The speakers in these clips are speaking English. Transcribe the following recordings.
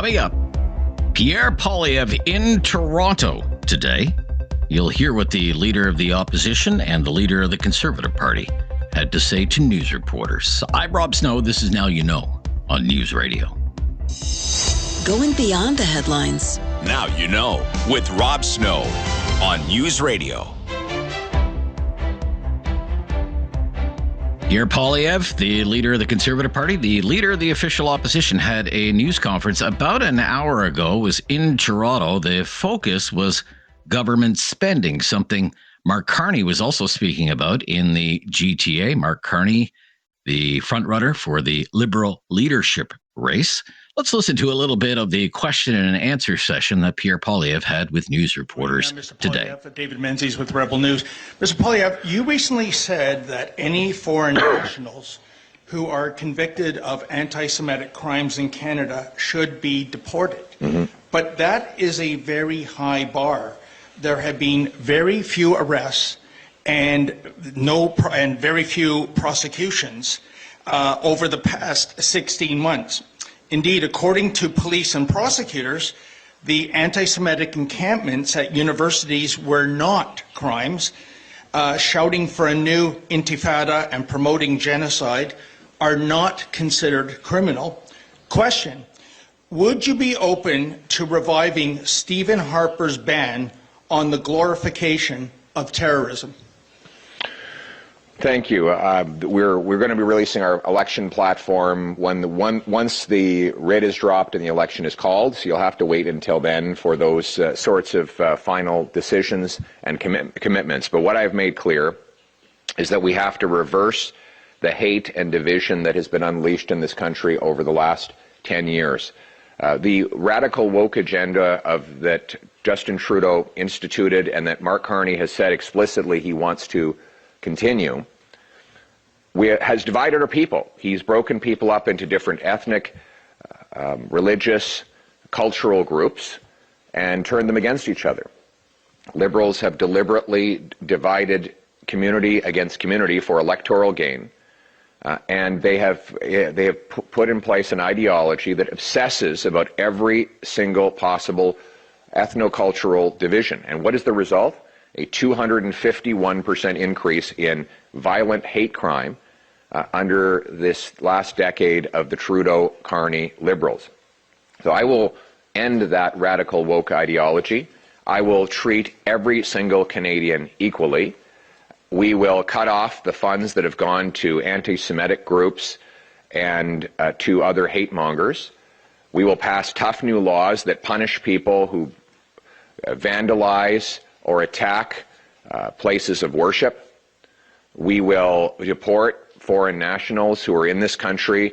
Coming up, Pierre Poilievre in Toronto today. You'll hear what the leader of the opposition and the leader of the Conservative Party had to say to news reporters. I'm Rob Snow. This is Now You Know on News Radio. Going beyond the headlines. Now You Know with Rob Snow on News Radio. Pierre Poilievre, the leader of the Conservative Party, the leader of the official opposition, had a news conference about an hour ago, was in Toronto. The focus was government spending, something Mark Carney was also speaking about in the GTA. Mark Carney, the frontrunner for the Liberal leadership race. Let's listen to a little bit of the question and answer session that Pierre Poilievre had with news reporters today. David Menzies with Rebel News. Mr. Poilievre, you recently said that any foreign nationals who are convicted of anti-Semitic crimes in Canada should be deported. But that is a very high bar. There have been very few arrests and very few prosecutions over the past 16 months. Indeed, according to police and prosecutors, the anti-Semitic encampments at universities were not crimes. Shouting for a new intifada and promoting genocide are not considered criminal. Question: would you be open to reviving Stephen Harper's ban on the glorification of terrorism? Thank you. We're going to be releasing our election platform once the writ is dropped and the election is called. So you'll have to wait until then for those sorts of final decisions and commitments. But what I've made clear is that we have to reverse the hate and division that has been unleashed in this country over the last 10 years. The radical woke agenda that Justin Trudeau instituted and that Mark Carney has said explicitly he wants to continue, has divided our people. He's broken people up into different ethnic, religious, cultural groups and turned them against each other. Liberals have deliberately divided community against community for electoral gain, and they have put in place an ideology that obsesses about every single possible ethnocultural division. And what is the result? A 251% increase in violent hate crime under this last decade of the Trudeau-Carney Liberals. So I will end that radical woke ideology. I will treat every single Canadian equally. We will cut off the funds that have gone to anti-Semitic groups and to other hate mongers. We will pass tough new laws that punish people who vandalize or attack places of worship. We will deport foreign nationals who are in this country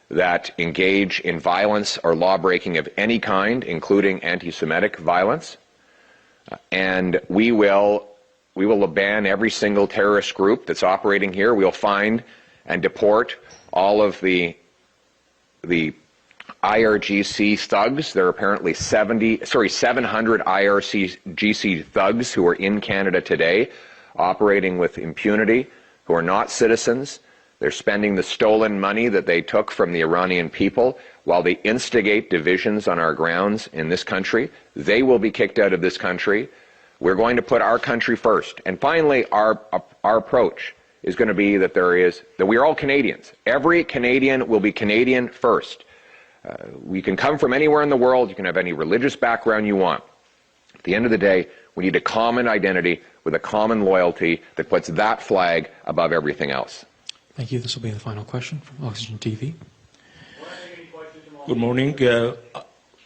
that engage in violence or law-breaking of any kind, including anti-Semitic violence. And we will ban every single terrorist group that's operating here. We'll find and deport all of the IRGC thugs. There are apparently 700 IRGC thugs who are in Canada today, operating with impunity, who are not citizens. They're spending the stolen money that they took from the Iranian people while they instigate divisions on our grounds in this country. They will be kicked out of this country. We're going to put our country first. And finally, our approach is going to be that we are all Canadians. Every Canadian will be Canadian first. We can come from anywhere in the world. You can have any religious background you want. At the end of the day, we need a common identity with a common loyalty that puts that flag above everything else. Thank you. This will be the final question from Oxygen TV. Good morning.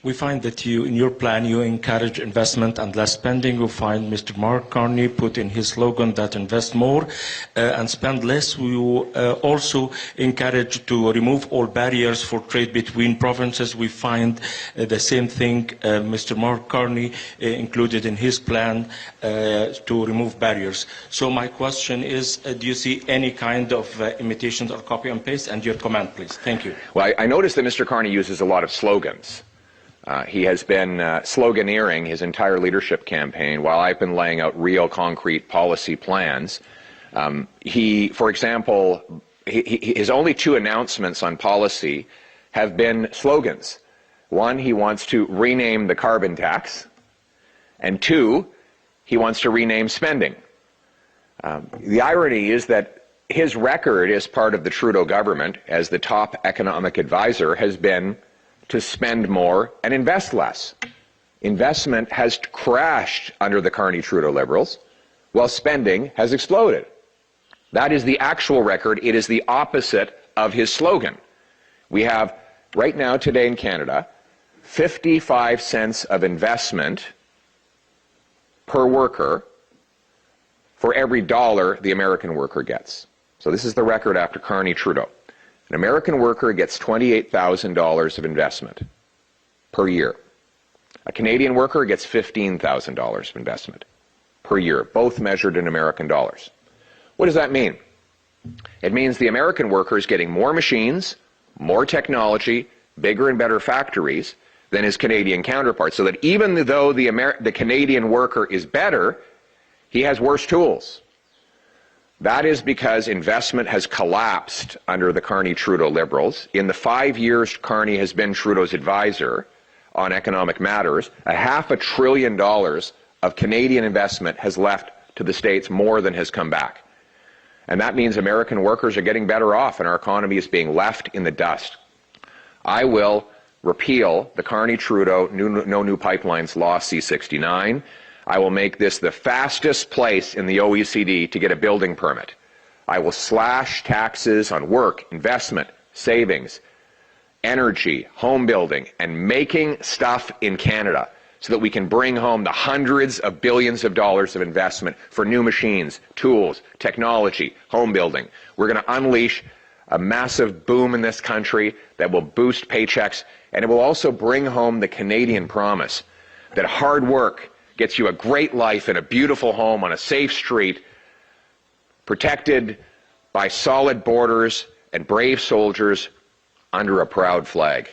We find that in your plan, you encourage investment and less spending. We find Mr. Mark Carney put in his slogan that invest more and spend less. We also encourage to remove all barriers for trade between provinces. We find the same thing Mr. Mark Carney included in his plan to remove barriers. So my question is, do you see any kind of imitations or copy and paste? And your comment, please. Thank you. Well, I noticed that Mr. Carney uses a lot of slogans. He has been sloganeering his entire leadership campaign while I've been laying out real concrete policy plans. For example, his only two announcements on policy have been slogans. One, he wants to rename the carbon tax. And two, he wants to rename spending. The irony is that his record as part of the Trudeau government as the top economic advisor has been to spend more and invest less. Investment has crashed under the Carney-Trudeau Liberals, while spending has exploded. That is the actual record. It is the opposite of his slogan. We have, right now, today in Canada, 55 cents of investment per worker for every dollar the American worker gets. So this is the record after Carney-Trudeau. An American worker gets $28,000 of investment per year. A Canadian worker gets $15,000 of investment per year, both measured in American dollars. What does that mean? It means the American worker is getting more machines, more technology, bigger and better factories than his Canadian counterpart, so that even though the Canadian worker is better, he has worse tools. That is because investment has collapsed under the Carney-Trudeau Liberals. In the 5 years Carney has been Trudeau's advisor on economic matters, $500 billion of Canadian investment has left to the States more than has come back. And that means American workers are getting better off and our economy is being left in the dust. I will repeal the Carney-Trudeau No New Pipelines Law C-69. I will make this the fastest place in the OECD to get a building permit. I will slash taxes on work, investment, savings, energy, home building, and making stuff in Canada so that we can bring home the hundreds of billions of dollars of investment for new machines, tools, technology, home building. We're going to unleash a massive boom in this country that will boost paychecks, and it will also bring home the Canadian promise that hard work gets you a great life in a beautiful home on a safe street, protected by solid borders and brave soldiers under a proud flag.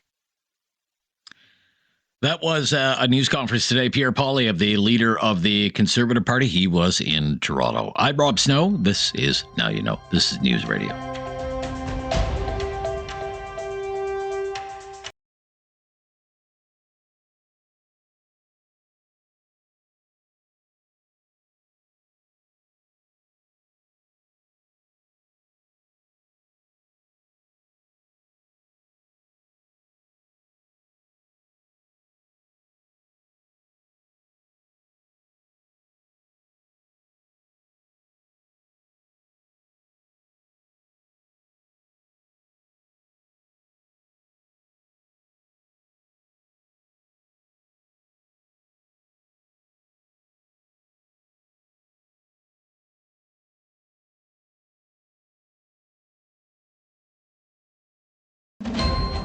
That was a news conference today. Pierre Poilievre, the leader of the Conservative Party, he was in Toronto. I'm Rob Snow. This is Now You Know. This is News Radio.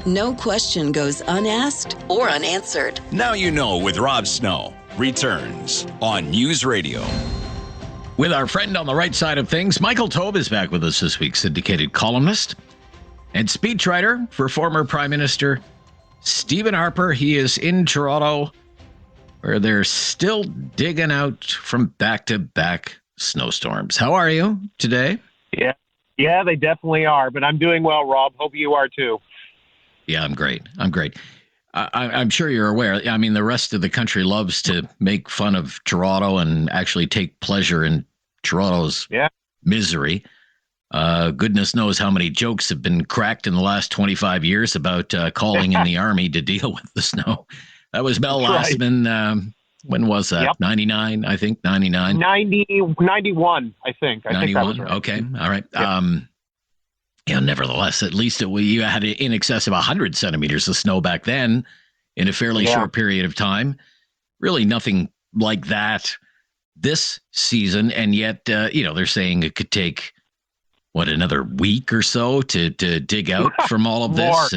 No question goes unasked or unanswered. Now You Know with Rob Snow returns on News Radio. With our friend on the right side of things, Michael Taube is back with us this week, syndicated columnist and speechwriter for former Prime Minister Stephen Harper. He is in Toronto, where they're still digging out from back-to-back snowstorms. How are you today? Yeah, they definitely are, but I'm doing well, Rob. Hope you are too. Yeah, I'm great. I'm sure you're aware. I mean, the rest of the country loves to make fun of Toronto and actually take pleasure in Toronto's misery. Goodness knows how many jokes have been cracked in the last 25 years about calling in the army to deal with the snow. That was Mel Lastman. When was that? Yep. 99, I think. 99. 91, I think. 91. Think that was right. Okay. All right. Yep. Nevertheless, at least you had in excess of 100 centimeters of snow back then in a fairly short period of time. Really nothing like that this season. And yet, they're saying it could take, another week or so to dig out from all of this.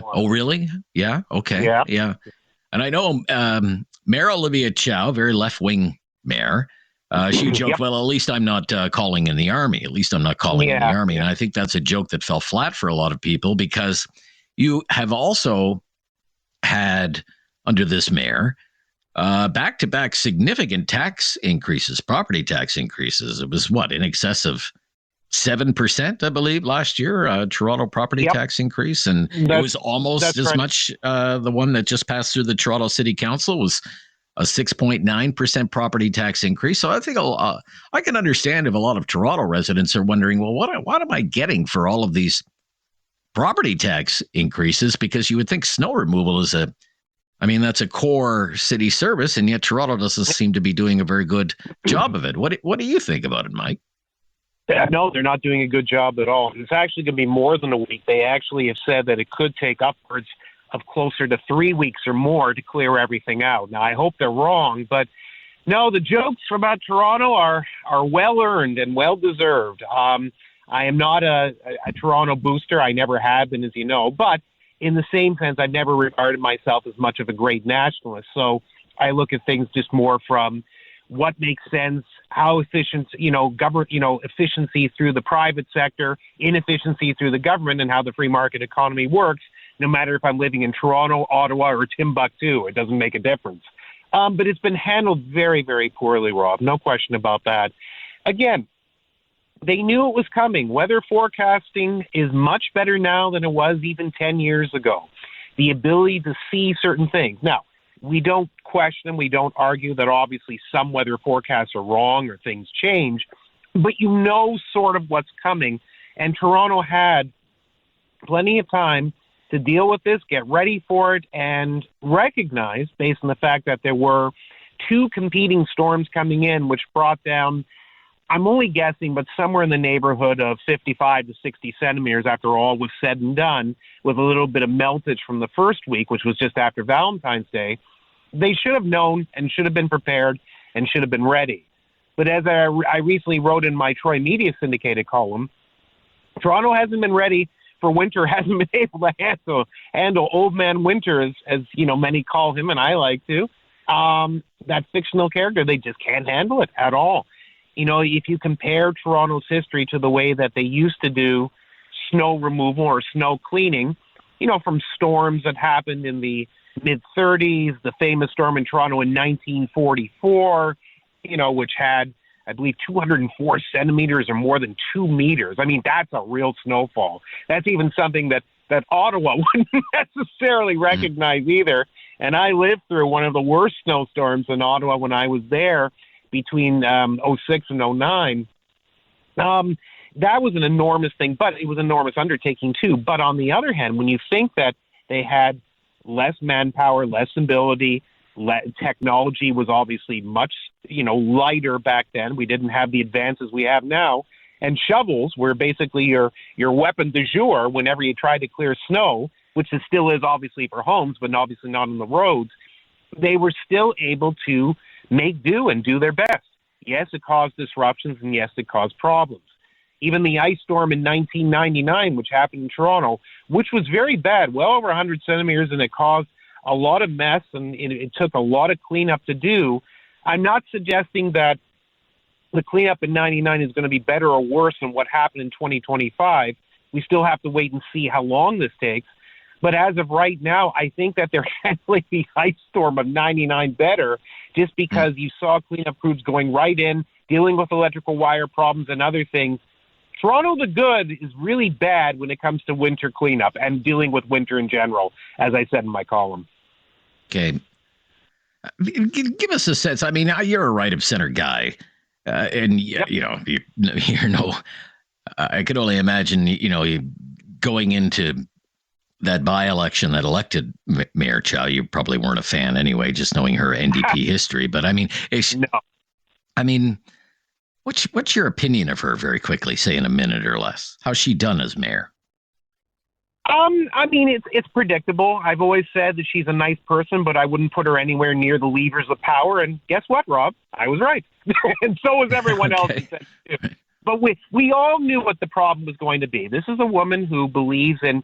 Oh, really? Yeah. Okay. Yeah. And I know Mayor Olivia Chow, very left-wing mayor, she joked, well, at least I'm not calling in the army. At least I'm not calling in the army. And I think that's a joke that fell flat for a lot of people, because you have also had, under this mayor, back-to-back significant tax increases, property tax increases. It was in excess of 7%, I believe, last year, Toronto property tax increase. And it was almost as much. The one that just passed through the Toronto City Council was a 6.9% property tax increase. So I think I can understand if a lot of Toronto residents are wondering, well, what am I getting for all of these property tax increases? Because you would think snow removal is that's a core city service, and yet Toronto doesn't seem to be doing a very good job of it. What do you think about it, Mike? No, they're not doing a good job at all. It's actually going to be more than a week. They actually have said that it could take upwards of closer to 3 weeks or more to clear everything out. Now, I hope they're wrong, but no, the jokes about Toronto are well-earned and well-deserved. I am not a Toronto booster. I never have been, as you know, but in the same sense, I've never regarded myself as much of a great nationalist. So I look at things just more from what makes sense, how efficient, efficiency through the private sector, inefficiency through the government, and how the free market economy works, no matter if I'm living in Toronto, Ottawa, or Timbuktu. It doesn't make a difference. But it's been handled very, very poorly, Rob. No question about that. Again, they knew it was coming. Weather forecasting is much better now than it was even 10 years ago. The ability to see certain things. Now, we don't question, we don't argue that obviously some weather forecasts are wrong or things change, but you know sort of what's coming. And Toronto had plenty of time to deal with this, get ready for it, and recognize, based on the fact that there were two competing storms coming in, which brought down, I'm only guessing, but somewhere in the neighborhood of 55 to 60 centimeters after all was said and done, with a little bit of meltage from the first week, which was just after Valentine's Day. They should have known and should have been prepared and should have been ready. But as I recently wrote in my Troy Media Syndicated column, Toronto hasn't been ready for winter, hasn't been able to handle old man winter, as many call him, and I like to. That fictional character, they just can't handle it at all. If you compare Toronto's history to the way that they used to do snow removal or snow cleaning, from storms that happened in the mid-30s, the famous storm in Toronto in 1944, which had, I believe, 204 centimeters or more than 2 meters. I mean, that's a real snowfall. That's even something that Ottawa wouldn't necessarily recognize either. And I lived through one of the worst snowstorms in Ottawa when I was there between 06 and 09. That was an enormous thing, but it was an enormous undertaking too. But on the other hand, when you think that they had less manpower, less ability, technology was obviously much, lighter back then. We didn't have the advances we have now. And shovels were basically your weapon du jour whenever you tried to clear snow, which it still is obviously for homes, but obviously not on the roads. They were still able to make do and do their best. Yes, it caused disruptions, and yes, it caused problems. Even the ice storm in 1999, which happened in Toronto, which was very bad, well over 100 centimeters, and it caused a lot of mess, and it took a lot of cleanup to do. I'm not suggesting that the cleanup in 99 is going to be better or worse than what happened in 2025. We still have to wait and see how long this takes. But as of right now, I think that they're handling the ice storm of 99 better, just because you saw cleanup crews going right in, dealing with electrical wire problems and other things. Toronto the Good is really bad when it comes to winter cleanup and dealing with winter in general, as I said in my column. Okay. Give us a sense. I mean, you're a right-of-center guy, and, you're no... I could only imagine, you going into that by-election that elected Mayor Chow, you probably weren't a fan anyway, just knowing her NDP history. But I mean, what's your opinion of her very quickly, say in a minute or less? How's she done as mayor? It's predictable. I've always said that she's a nice person, but I wouldn't put her anywhere near the levers of power. And guess what, Rob? I was right. And so was everyone else. But we all knew what the problem was going to be. This is a woman who believes in,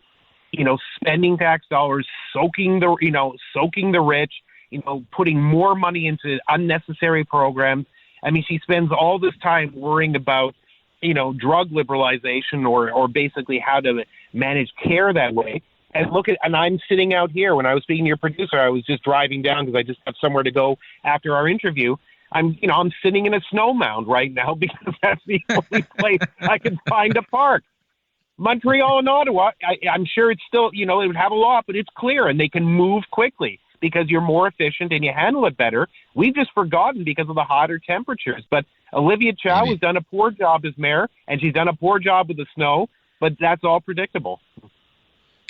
spending tax dollars, soaking the rich, putting more money into unnecessary programs. I mean, she spends all this time worrying about, drug liberalization or basically how to manage care that way. And I'm sitting out here. When I was speaking to your producer, I was just driving down because I just have somewhere to go after our interview. I'm sitting in a snow mound right now because that's the only place I can find a park. Montreal and Ottawa, I'm sure it's still, it would have a lot, but it's clear and they can move quickly because you're more efficient and you handle it better. We've just forgotten because of the hotter temperatures. But Olivia Chow has done a poor job as mayor, and she's done a poor job with the snow, but that's all predictable.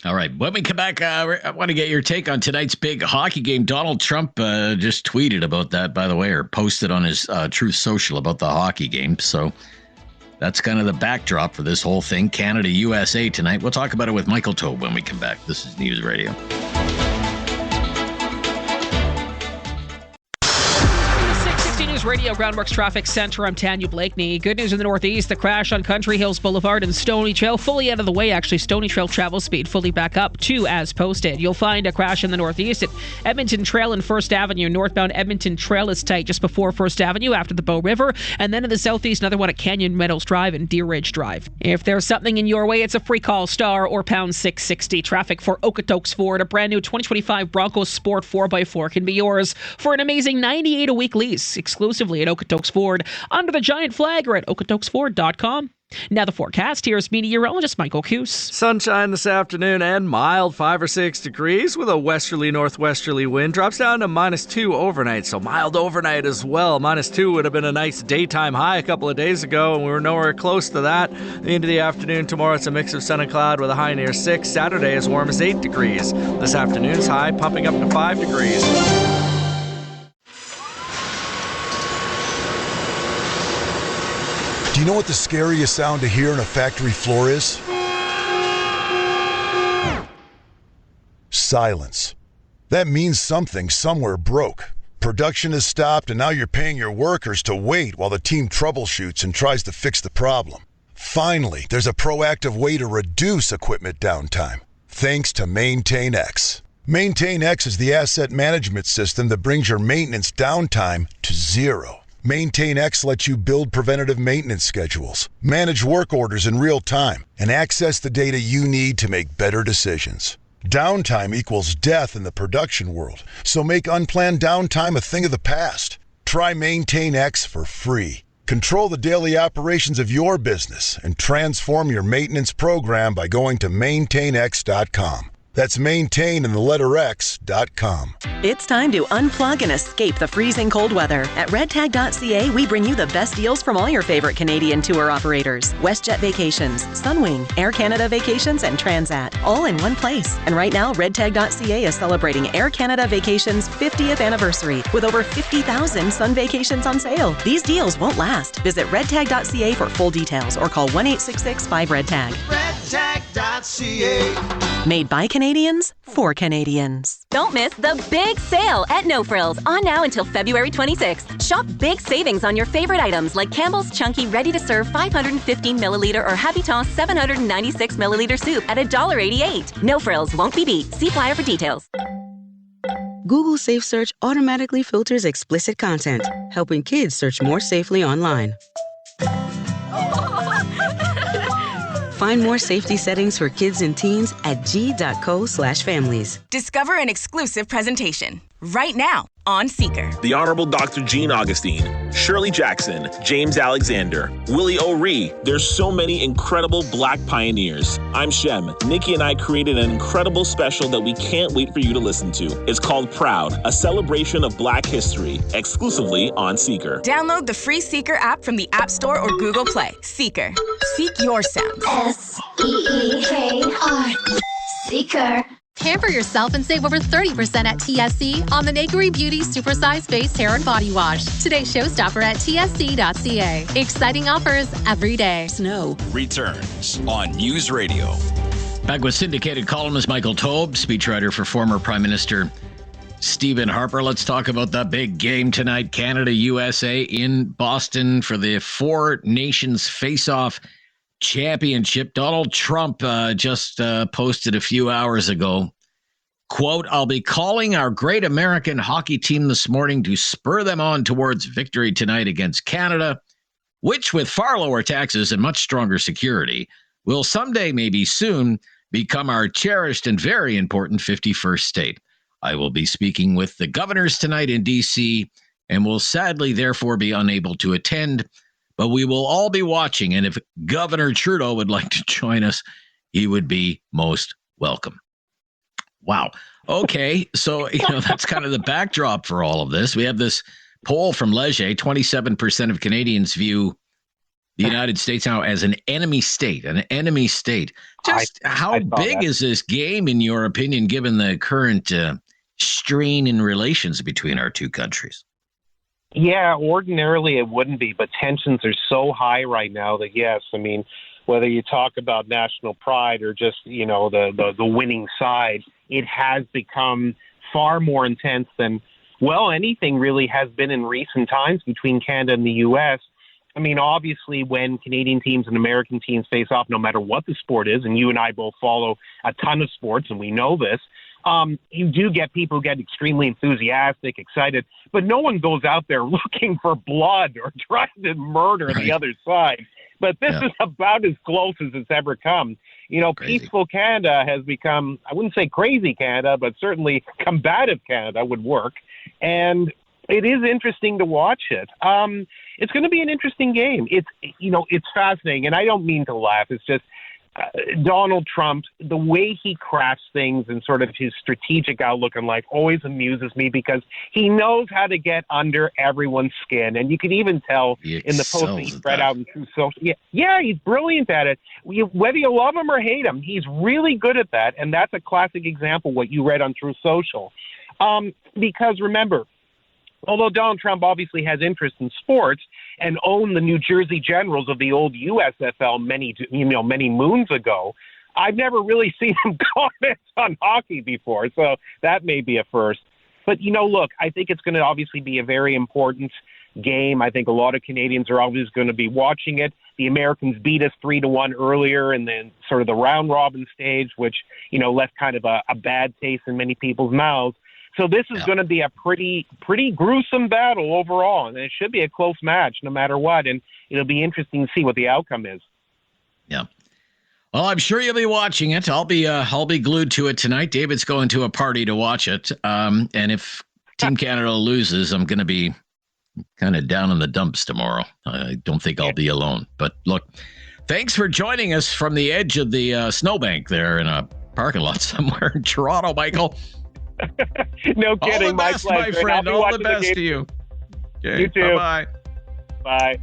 All right. When we come back, I want to get your take on tonight's big hockey game. Donald Trump just tweeted about that, by the way, or posted on his Truth Social about the hockey game. So that's kind of the backdrop for this whole thing. Canada, USA tonight. We'll talk about it with Michael Taube when we come back. This is News Radio. 660 News Radio, Groundworks Traffic Center. I'm Tanya Blakeney. Good news in the Northeast. The crash on Country Hills Boulevard and Stony Trail fully out of the way. Actually, Stony Trail travel speed fully back up to as posted. You'll find a crash in the Northeast at Edmonton Trail and First Avenue. Northbound Edmonton Trail is tight just before First Avenue after the Bow River. And then in the Southeast, another one at Canyon Meadows Drive and Deer Ridge Drive. If there's something in your way, it's a free call, star or pound 660. Traffic for Okotoks Ford. A brand new 2025 Bronco Sport 4x4 can be yours for an amazing $98 a week lease, exclusively at Okotoks Ford under the giant flag or at okotoksford.com. Now the forecast. Here's meteorologist Michael Coos. Sunshine this afternoon and mild 5 or 6 degrees with a westerly northwesterly wind. Drops down to -2 overnight, so mild overnight as well. -2 would have been a nice daytime high a couple of days ago, and we were nowhere close to that. Into the afternoon tomorrow, it's a mix of sun and cloud with a high near 6. Saturday as warm as 8 degrees. This afternoon's high pumping up to 5 degrees. Do you know what the scariest sound to hear on a factory floor is? Silence. That means something somewhere broke. Production has stopped, and now you're paying your workers to wait while the team troubleshoots and tries to fix the problem. Finally, there's a proactive way to reduce equipment downtime, thanks to MaintainX. MaintainX is the asset management system that brings your maintenance downtime to zero. MaintainX lets you build preventative maintenance schedules, manage work orders in real time, and access the data you need to make better decisions. Downtime equals death in the production world, so make unplanned downtime a thing of the past. Try MaintainX for free. Control the daily operations of your business and transform your maintenance program by going to maintainx.com. That's maintain in the letter X.com. It's time to unplug and escape the freezing cold weather. At redtag.ca, we bring you the best deals from all your favorite Canadian tour operators. WestJet Vacations, Sunwing, Air Canada Vacations, and Transat, all in one place. And right now, redtag.ca is celebrating Air Canada Vacations' 50th anniversary with over 50,000 Sun Vacations on sale. These deals won't last. Visit redtag.ca for full details or call 1-866-5-REDTAG. redtag.ca. Made by Canadians for Canadians. Don't miss the big sale at No Frills on now until February 26th. Shop big savings on your favorite items like Campbell's Chunky ready-to-serve 515 milliliter or Habitant 796 milliliter soup at $1.88. No Frills won't be beat. See flyer for details. Google Safe Search automatically filters explicit content, helping kids search more safely online. Find more safety settings for kids and teens at g.co/families. Discover an exclusive presentation right now on Seeker. The Honorable Dr. Jean Augustine, Shirley Jackson, James Alexander, Willie O'Ree. There's so many incredible Black pioneers. I'm Shem. Nikki and I created an incredible special that we can't wait for you to listen to. It's called Proud, a celebration of Black history, exclusively on Seeker. Download the free Seeker app from the App Store or Google Play. Seeker. Seek your sound. SEEKR. Seeker. Pamper yourself and save over 30% at TSC on the Nakery Beauty Supersize Face Hair and Body Wash. Today's showstopper at tsc.ca. Exciting offers every day. Snow returns on News Radio. Back with syndicated columnist Michael Taube, speechwriter for former Prime Minister Stephen Harper. Let's talk about the big game tonight. Canada, USA in Boston for the Four Nations Face-Off Championship. Donald Trump just posted a few hours ago, quote, "I'll be calling our great American hockey team this morning to spur them on towards victory tonight against Canada, which with far lower taxes and much stronger security will someday, maybe soon, become our cherished and very important 51st state. I will be speaking with the governors tonight in D.C. and will sadly therefore be unable to attend, but we will all be watching, and if Governor Trudeau would like to join us, he would be most welcome. Wow. Okay, so that's kind of the backdrop for all of this. We have this poll from Leger. 27% of Canadians view the United States now as an enemy state. Just how big is this game, in your opinion, given the current strain in relations between our two countries? Yeah, ordinarily it wouldn't be, but tensions are so high right now that, yes, I mean, whether you talk about national pride or just, the winning side, it has become far more intense than, well, anything really has been in recent times between Canada and the U.S. I mean, obviously, when Canadian teams and American teams face off, no matter what the sport is, and you and I both follow a ton of sports, and we know this, you do get people who get extremely enthusiastic, excited, but no one goes out there looking for blood or trying to murder the other side. But this is about as close as it's ever come. Peaceful Canada has become, I wouldn't say crazy Canada, but certainly combative Canada would work. And it is interesting to watch it. It's going to be an interesting game. It's fascinating. And I don't mean to laugh. It's just Donald Trump, the way he crafts things and sort of his strategic outlook on life always amuses me because he knows how to get under everyone's skin. And you can even tell in the post that he spread out in True Social. Yeah, he's brilliant at it. Whether you love him or hate him, he's really good at that. And that's a classic example, what you read on True Social. Because remember, although Donald Trump obviously has interest in sports and owned the New Jersey Generals of the old USFL many moons ago, I've never really seen him comment on hockey before, so that may be a first. But, look, I think it's going to obviously be a very important game. I think a lot of Canadians are always going to be watching it. The Americans beat us 3-1 earlier in the sort of the round-robin stage, which, left kind of a bad taste in many people's mouths. So this is going to be a pretty gruesome battle overall, and it should be a close match no matter what, and it'll be interesting to see what the outcome is. Yeah. Well, I'm sure you'll be watching it. I'll be glued to it tonight. David's going to a party to watch it, and if Team Canada loses, I'm going to be kind of down in the dumps tomorrow. I don't think I'll be alone. But look, thanks for joining us from the edge of the snowbank there in a parking lot somewhere in Toronto, Michael. No kidding. All the best, my friend. All the best to you. Okay, you too. Bye-bye. Bye.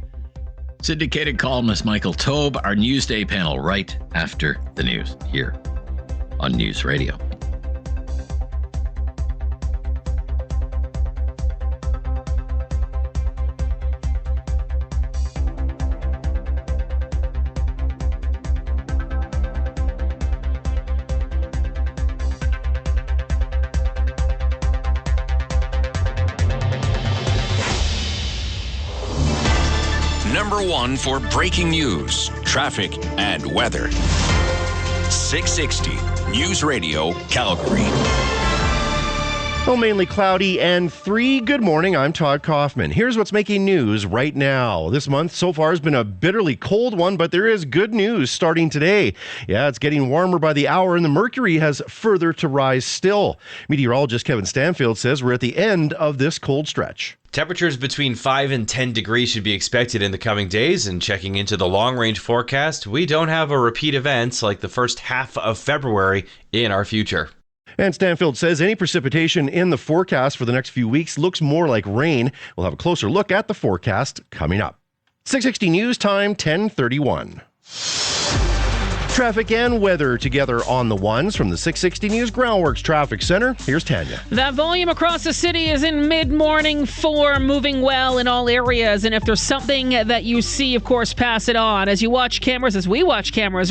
Syndicated columnist Michael Taube, our Newsday panel right after the news here on News Radio. Number one for breaking news, traffic, and weather. 660 News Radio, Calgary. Well, mainly cloudy and 3. Good morning, I'm Todd Kaufman. Here's what's making news right now. This month so far has been a bitterly cold one, but there is good news starting today. Yeah, it's getting warmer by the hour, and the mercury has further to rise still. Meteorologist Kevin Stanfield says we're at the end of this cold stretch. Temperatures between 5 and 10 degrees should be expected in the coming days, and checking into the long-range forecast, we don't have a repeat events like the first half of February in our future. And Stanfield says any precipitation in the forecast for the next few weeks looks more like rain. We'll have a closer look at the forecast coming up. 660 News Time, 10:31. Traffic and weather together on the ones from the 660 News Groundworks Traffic Center. Here's Tanya. That volume across the city is in mid-morning form, moving well in all areas. And if there's something that you see, of course, pass it on. As we watch cameras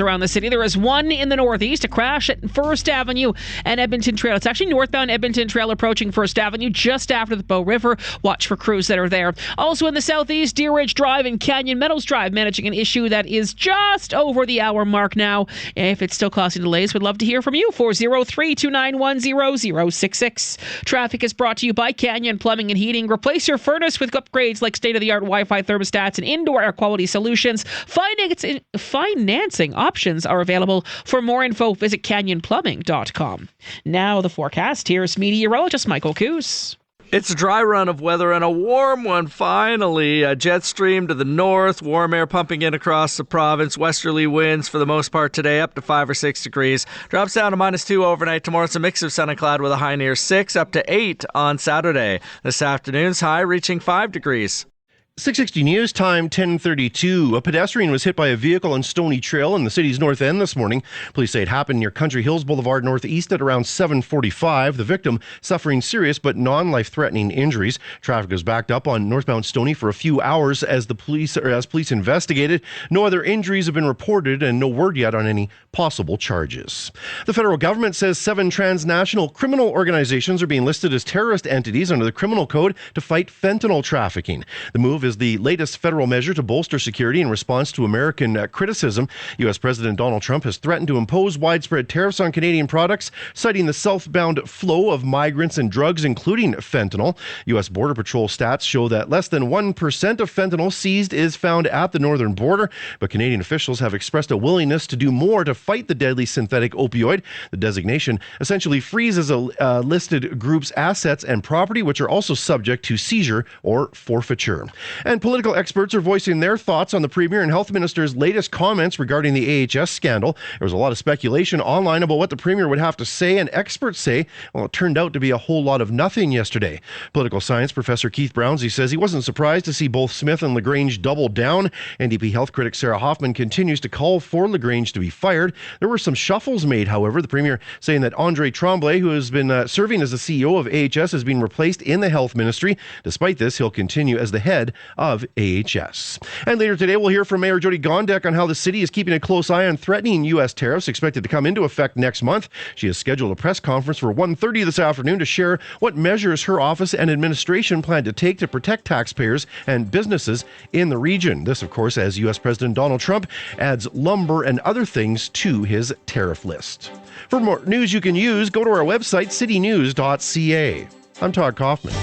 around the city, there is one in the northeast, a crash at First Avenue and Edmonton Trail. It's actually northbound Edmonton Trail approaching First Avenue just after the Bow River. Watch for crews that are there. Also in the southeast, Deer Ridge Drive and Canyon Meadows Drive managing an issue that is just over the hour mark now. If it's still causing delays, we'd love to hear from you. 403-291-0066. Traffic is brought to you by Canyon Plumbing and Heating. Replace your furnace with upgrades like state-of-the-art Wi-Fi thermostats and indoor air quality solutions. Financing options are available. For more info, visit canyonplumbing.com. Now the forecast. Here's meteorologist Michael Coos. It's a dry run of weather and a warm one, finally. A jet stream to the north, warm air pumping in across the province. Westerly winds for the most part today, up to 5 or 6 degrees. Drops down to -2 overnight. Tomorrow it's a mix of sun and cloud with a high near 6, up to 8 on Saturday. This afternoon's high reaching 5 degrees. 6:60 News Time, 10:32. A pedestrian was hit by a vehicle on Stony Trail in the city's north end this morning. Police say it happened near Country Hills Boulevard Northeast at around 7:45. The victim suffering serious but non-life-threatening injuries. Traffic was backed up on northbound Stony for a few hours as police investigated. No other injuries have been reported and no word yet on any possible charges. The federal government says 7 transnational criminal organizations are being listed as terrorist entities under the criminal code to fight fentanyl trafficking. The move is the latest federal measure to bolster security in response to American criticism. U.S. President Donald Trump has threatened to impose widespread tariffs on Canadian products, citing the southbound flow of migrants and drugs, including fentanyl. U.S. Border Patrol stats show that less than 1% of fentanyl seized is found at the northern border, but Canadian officials have expressed a willingness to do more to fight the deadly synthetic opioid. The designation essentially freezes a listed group's assets and property, which are also subject to seizure or forfeiture. And political experts are voicing their thoughts on the Premier and Health Minister's latest comments regarding the AHS scandal. There was a lot of speculation online about what the Premier would have to say, and experts say, well, it turned out to be a whole lot of nothing yesterday. Political science professor Keith Brownsey says he wasn't surprised to see both Smith and LaGrange double down. NDP health critic Sarah Hoffman continues to call for LaGrange to be fired. There were some shuffles made, however. The Premier saying that Andre Tremblay, who has been serving as the CEO of AHS, has been replaced in the health ministry. Despite this, he'll continue as the head of AHS. And later today, we'll hear from Mayor Jody Gondek on how the city is keeping a close eye on threatening U.S. tariffs expected to come into effect next month. She has scheduled a press conference for 1:30 this afternoon to share what measures her office and administration plan to take to protect taxpayers and businesses in the region. This, of course, as U.S. President Donald Trump adds lumber and other things to his tariff list. For more news you can use, go to our website, citynews.ca. I'm Todd Kaufman.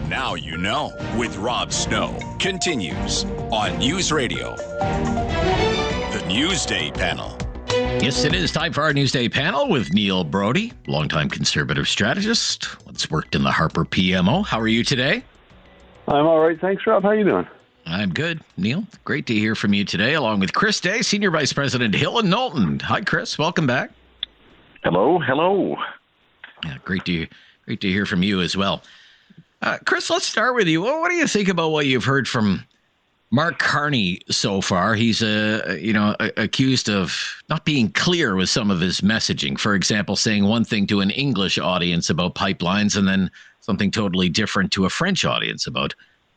Now you know with Rob Snow continues on News Radio. The Newsday Panel. Yes, it is time for our Newsday Panel with Neil Brodie, longtime Conservative strategist. Once worked in the Harper PMO. How are you today? I'm all right. Thanks, Rob. How are you doing? I'm good. Neil, great to hear from you today, along with Chris Day, Senior Vice President, Hill and Knowlton. Hi, Chris. Welcome back. Hello. Yeah, great to hear from you as well. Chris, let's start with you. What do you think about what you've heard from Mark Carney so far? He's accused of not being clear with some of his messaging. For example, saying one thing to an English audience about pipelines and then something totally different to a French audience about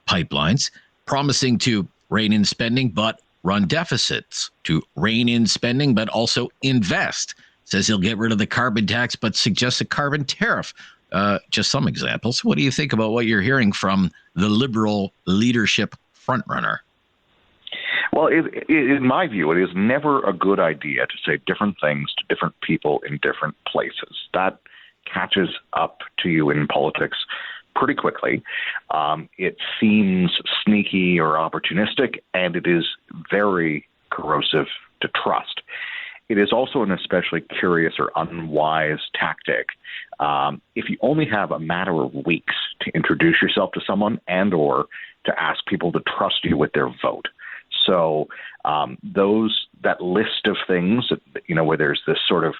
pipelines. Promising to rein in spending but run deficits, to rein in spending but also invest. Says he'll get rid of the carbon tax but suggests a carbon tariff. Just some examples. What do you think about what you're hearing from the Liberal leadership frontrunner? Well, in my view, it is never a good idea to say different things to different people in different places. That catches up to you in politics pretty quickly. It seems sneaky or opportunistic, and it is very corrosive to trust. It is also an especially curious or unwise tactic if you only have a matter of weeks to introduce yourself to someone and or to ask people to trust you with their vote. So that list of things, where there's this sort of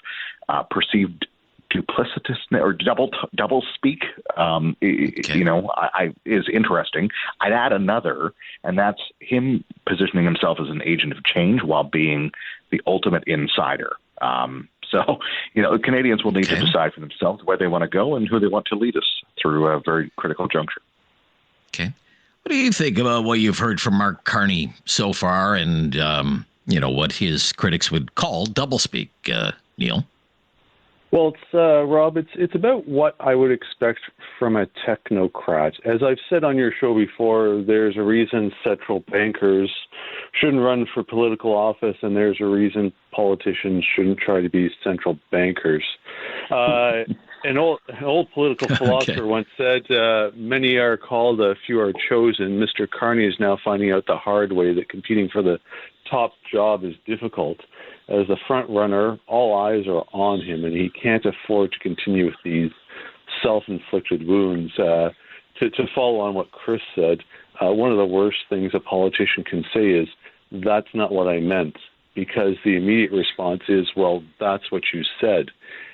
perceived duplicitous or double speak, is interesting. I'd add another, and that's him positioning himself as an agent of change while being the ultimate insider. So Canadians will need to decide for themselves where they want to go and who they want to lead us through a very critical juncture. Okay. What do you think about what you've heard from Mark Carney so far and, what his critics would call doublespeak, Neil? Well, Rob, it's about what I would expect from a technocrat. As I've said on your show before, there's a reason central bankers shouldn't run for political office, and there's a reason politicians shouldn't try to be central bankers. An old political philosopher once said, many are called, a few are chosen. Mr. Carney is now finding out the hard way that competing for the top job is difficult. as the front runner, all eyes are on him, and he can't afford to continue with these self-inflicted wounds. To follow on what Chris said, one of the worst things a politician can say is, "That's not what I meant," because the immediate response is, "Well, that's what you said."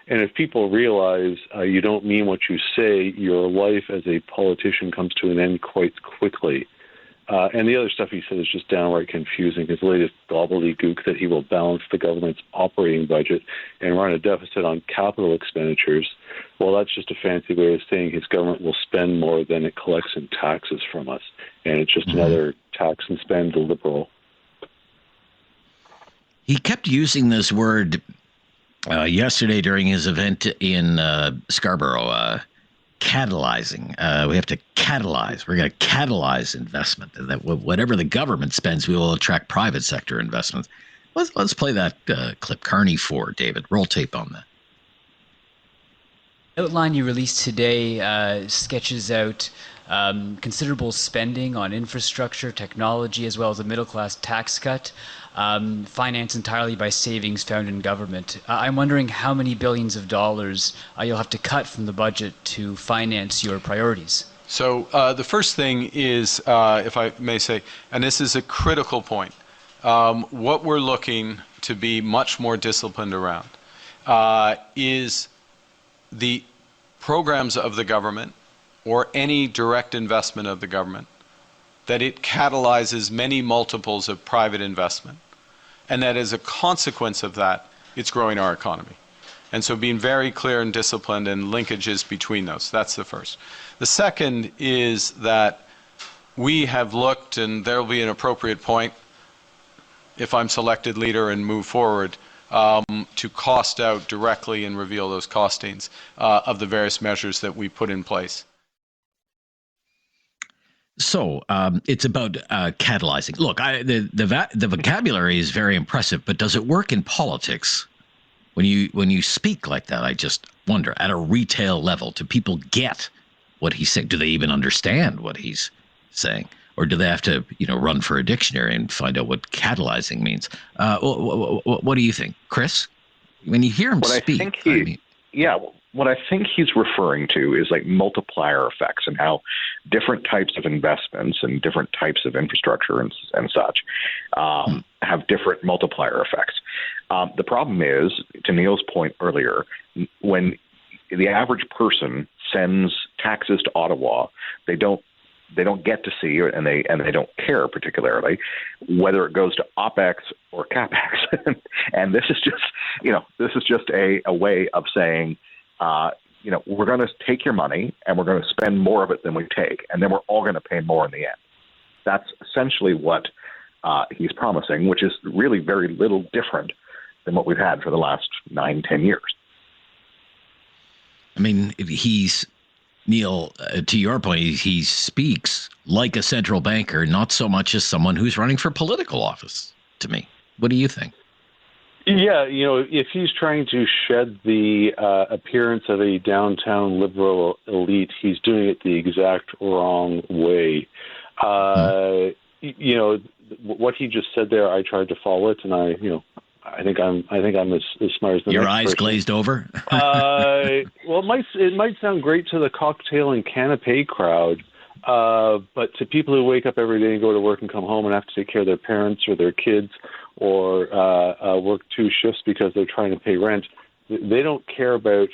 And if people realize you don't mean what you say, your life as a politician comes to an end quite quickly. And the other stuff he said is just downright confusing. His latest gobbledygook that he will balance the government's operating budget and run a deficit on capital expenditures, well, that's just a fancy way of saying his government will spend more than it collects in taxes from us. And it's just another tax and spend liberal. He kept using this word yesterday during his event in Scarborough, catalyzing. We have to catalyze. We're going to catalyze investment. That whatever the government spends, we will attract private sector investments. Let's play that clip. Carney 4, David. Roll tape on that. The outline you released today sketches out considerable spending on infrastructure, technology, as well as a middle-class tax cut, financed entirely by savings found in government. I'm wondering how many billions of dollars you'll have to cut from the budget to finance your priorities. So the first thing is, if I may say, and this is a critical point, what we're looking to be much more disciplined around is the programs of the government or any direct investment of the government, that it catalyzes many multiples of private investment, and that as a consequence of that, it's growing our economy. And so being very clear and disciplined and linkages between those, that's the first. The second is that we have looked, and there will be an appropriate point if I'm selected leader and move forward, to cost out directly and reveal those costings of the various measures that we put in place. So it's about catalyzing. Look, the vocabulary is very impressive, but does it work in politics? When you speak like that, I just wonder, at a retail level, do people get what he's saying? Do they even understand what he's saying? Or do they have to, run for a dictionary and find out what catalyzing means? What do you think, Chris? When you hear him speak, what I think he's referring to is like multiplier effects and how different types of investments and different types of infrastructure and such have different multiplier effects. The problem is, to Neil's point earlier, when the average person sends taxes to Ottawa, they don't get to see, and they don't care particularly whether it goes to OPEX or CAPEX. And this is just a way of saying, we're going to take your money and we're going to spend more of it than we take, and then we're all going to pay more in the end. That's essentially what he's promising, which is really very little different than what we've had for the last 9-10 years. I mean, Neil, to your point, he speaks like a central banker, not so much as someone who's running for political office, to me. What do you think? Yeah, if he's trying to shed the appearance of a downtown liberal elite, he's doing it the exact wrong way. What he just said there, I tried to follow it, and I think I'm as smart as the Your next eyes person. glazed over? Well, it might sound great to the cocktail and canapé crowd, but to people who wake up every day and go to work and come home and have to take care of their parents or their kids, or work 2 shifts because they're trying to pay rent, they don't care about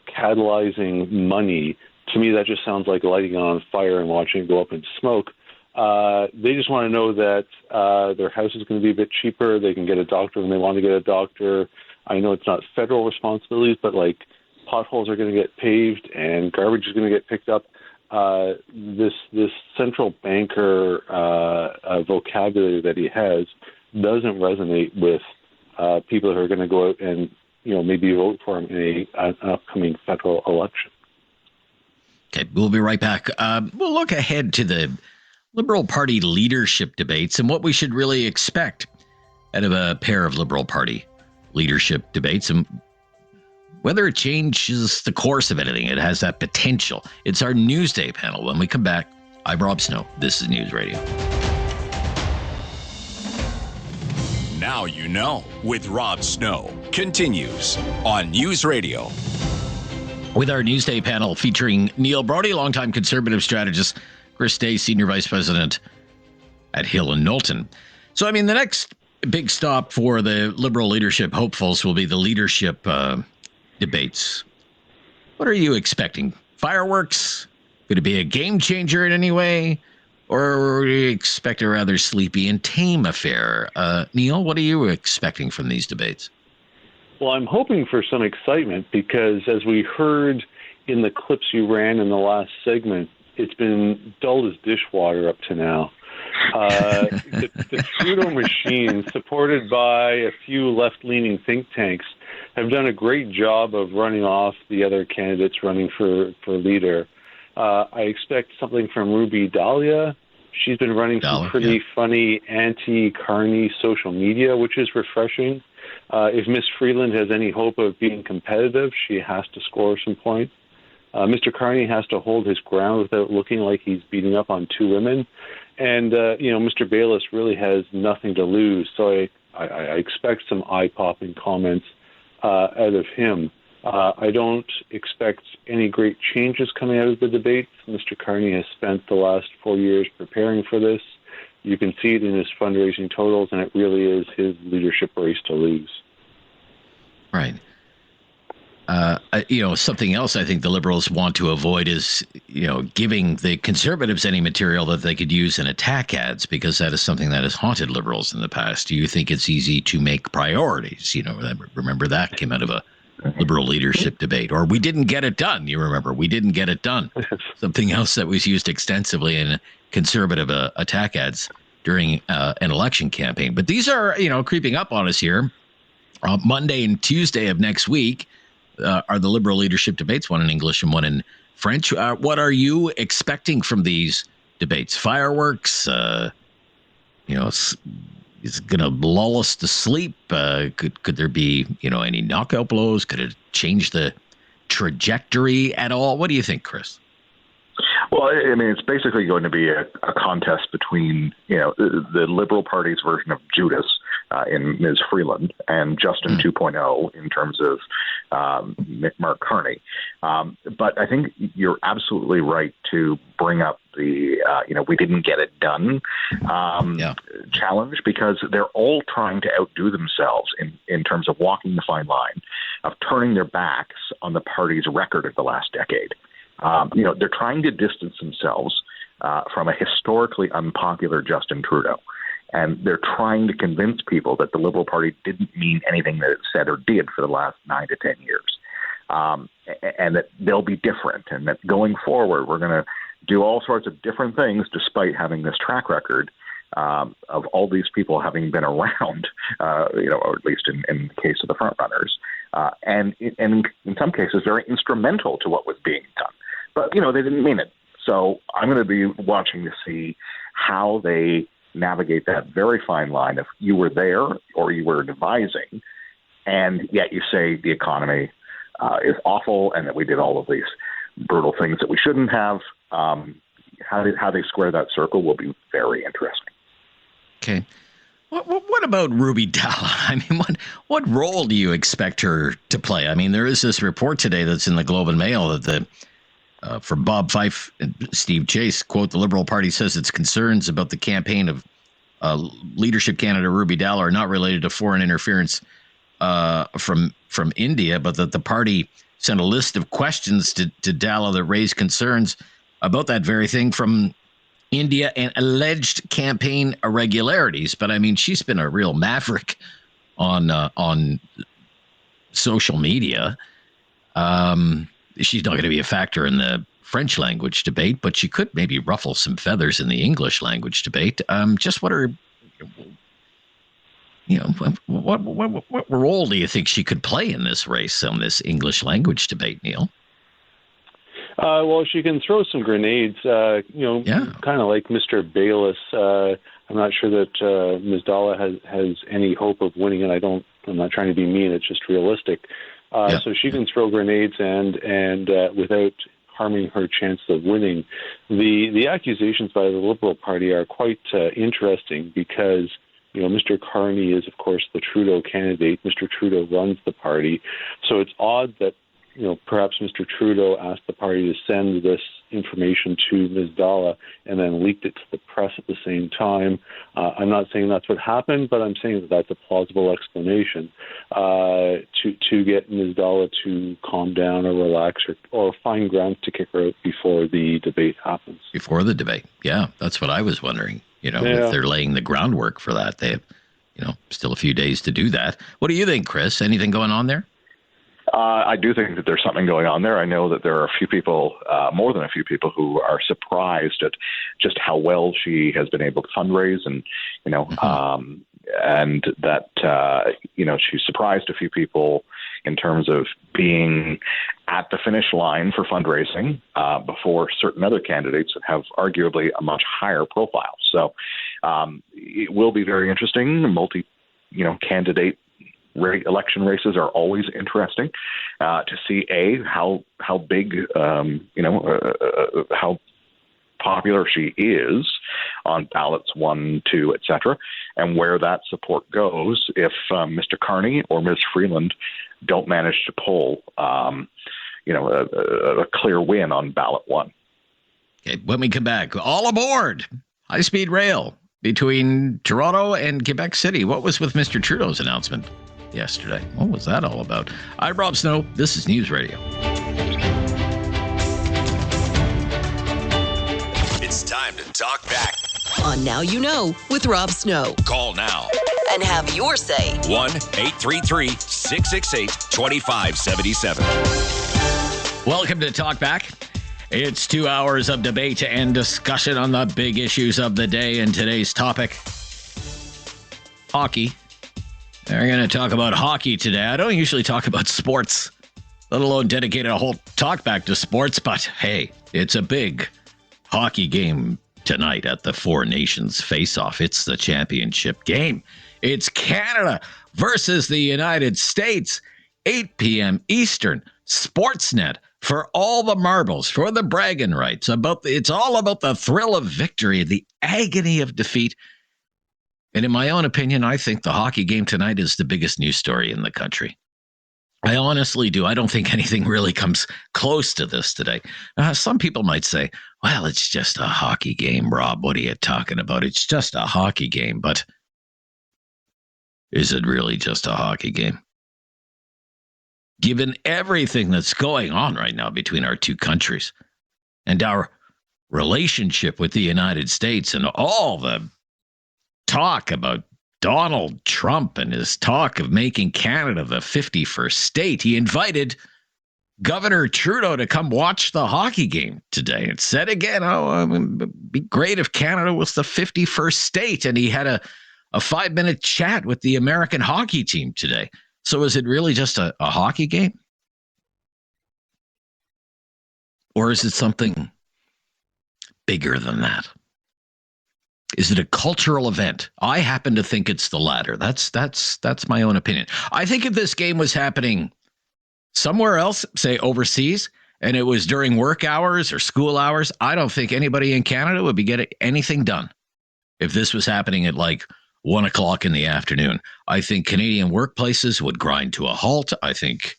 catalyzing money. To me, that just sounds like lighting it on fire and watching it go up in smoke. They just want to know that their house is going to be a bit cheaper. They can get a doctor when they want to get a doctor. I know it's not federal responsibilities, but like potholes are going to get paved and garbage is going to get picked up. This central banker vocabulary that he has doesn't resonate with people who are going to go out and maybe vote for him in an upcoming federal election. Okay, we'll be right back. We'll look ahead to the Liberal Party leadership debates and what we should really expect out of a pair of Liberal Party leadership debates and whether it changes the course of anything. It has that potential. It's our Newsday panel. When we come back, I'm Rob Snow. This is News Radio. Now you know with Rob Snow continues on News Radio. With our Newsday panel featuring Neil Brodie, longtime Conservative strategist, Chris Day, Senior Vice President at Hill and Knowlton. So, I mean, the next big stop for the Liberal leadership hopefuls will be the leadership debates. What are you expecting? Fireworks? Could it be a game changer in any way? Or do you expect a rather sleepy and tame affair? Neil, what are you expecting from these debates? Well, I'm hoping for some excitement because, as we heard in the clips you ran in the last segment, it's been dull as dishwater up to now. The Trudeau machine, supported by a few left-leaning think tanks, have done a great job of running off the other candidates running for leader. I expect something from Ruby Dahlia. She's been running some pretty funny anti-Carney social media, which is refreshing. If Miss Freeland has any hope of being competitive, she has to score some points. Mr. Carney has to hold his ground without looking like he's beating up on two women. And, Mr. Bayless really has nothing to lose. So I expect some eye-popping comments out of him. I don't expect any great changes coming out of the debates. Mr. Carney has spent the last 4 years preparing for this. You can see it in his fundraising totals, and it really is his leadership race to lose. Right. Something else I think the Liberals want to avoid is, giving the Conservatives any material that they could use in attack ads, because that is something that has haunted Liberals in the past. Do you think it's easy to make priorities? Remember that came out of a Liberal leadership debate, or we didn't get it done. You remember, we didn't get it done. Something else that was used extensively in Conservative attack ads during an election campaign. But these are, creeping up on us here. Monday and Tuesday of next week are the Liberal leadership debates, one in English and one in French. What are you expecting from these debates? Fireworks? Is it going to lull us to sleep? Could there be, any knockout blows? Could it change the trajectory at all? What do you think, Chris? Well, I mean, it's basically going to be a contest between, the Liberal Party's version of Judas in Ms. Freeland and Justin 2.0 in terms of Mark Carney. But I think you're absolutely right to bring up the, we didn't get it done challenge, because they're all trying to outdo themselves in terms of walking the fine line of turning their backs on the party's record of the last decade. They're trying to distance themselves from a historically unpopular Justin Trudeau. And they're trying to convince people that the Liberal Party didn't mean anything that it said or did for the last 9 to 10 years. And that they'll be different, and that going forward, we're going to do all sorts of different things despite having this track record of all these people having been around, or at least in the case of the front runners, and in some cases very instrumental to what was being done. But, they didn't mean it. So I'm going to be watching to see how they navigate that very fine line if you were there or you were advising, and yet you say the economy is awful and that we did all of these brutal things that we shouldn't have. How they square that circle will be very interesting. Okay. What about Ruby Dahlia? I mean, what role do you expect her to play? I mean, there is this report today that's in the Globe and Mail that for Bob Fife and Steve Chase, quote, the Liberal Party says its concerns about the campaign of leadership candidate Ruby Dahlia are not related to foreign interference from India, but that the party sent a list of questions to Dahlia that raised concerns about that very thing from India and alleged campaign irregularities. But I mean, she's been a real maverick on social media. She's not going to be a factor in the French language debate, but she could maybe ruffle some feathers in the English language debate. Just what are, what role do you think she could play in this race on this English language debate, Neil? Well, she can throw some grenades, kind of like Mr. Bayless. I'm not sure that Ms. Dahlia has any hope of winning it. I'm not trying to be mean. It's just realistic. So she can throw grenades and without harming her chance of winning. The accusations by the Liberal Party are quite interesting because Mr. Carney is, of course, the Trudeau candidate. Mr. Trudeau runs the party. So it's odd that, perhaps Mr. Trudeau asked the party to send this information to Ms. Dalla and then leaked it to the press at the same time. I'm not saying that's what happened, but I'm saying that that's a plausible explanation to get Ms. Dalla to calm down or relax or find grounds to kick her out before the debate happens. Before the debate. Yeah, that's what I was wondering. If they're laying the groundwork for that. They have, still a few days to do that. What do you think, Chris? Anything going on there? I do think that there's something going on there. I know that there are a few people, more than a few people, who are surprised at just how well she has been able to fundraise, and and that she's surprised a few people in terms of being at the finish line for fundraising before certain other candidates that have arguably a much higher profile. So it will be very interesting. Candidate election races are always interesting to see how big how popular she is on ballots 1, 2, etc., and where that support goes if Mr. Carney or Ms. Freeland don't manage to pull a clear win on ballot 1. Okay, when we come back, all aboard high-speed rail between Toronto and Quebec City. What was with Mr. Trudeau's announcement yesterday? What was that all about? I'm Rob Snow. This is News Radio. It's time to talk back on Now You Know with Rob Snow. Call now and have your say. 1-833-668-2577. Welcome to Talk Back. It's 2 hours of debate and discussion on the big issues of the day, and today's topic, hockey. We're going to talk about hockey today. I don't usually talk about sports, let alone dedicate a whole talk back to sports, but hey, it's a big hockey game tonight at the Four Nations face-off. It's the championship game. It's Canada versus the United States, 8 p.m. Eastern, Sportsnet, for all the marbles, for the bragging rights. It's all about the thrill of victory, the agony of defeat. And in my own opinion, I think the hockey game tonight is the biggest news story in the country. I honestly do. I don't think anything really comes close to this today. Some people might say, well, it's just a hockey game, Rob. What are you talking about? It's just a hockey game. But is it really just a hockey game? Given everything that's going on right now between our two countries and our relationship with the United States and all the talk about Donald Trump and his talk of making Canada the 51st state, he invited Governor Trudeau to come watch the hockey game today and said again, it'd be great if Canada was the 51st state. And he had a 5-minute chat with the American hockey team today. So is it really just a hockey game? Or is it something bigger than that? Is it a cultural event? I happen to think it's the latter. That's my own opinion. I think if this game was happening somewhere else, say overseas, and it was during work hours or school hours, I don't think anybody in Canada would be getting anything done. If this was happening at like 1 o'clock in the afternoon, I think Canadian workplaces would grind to a halt. I think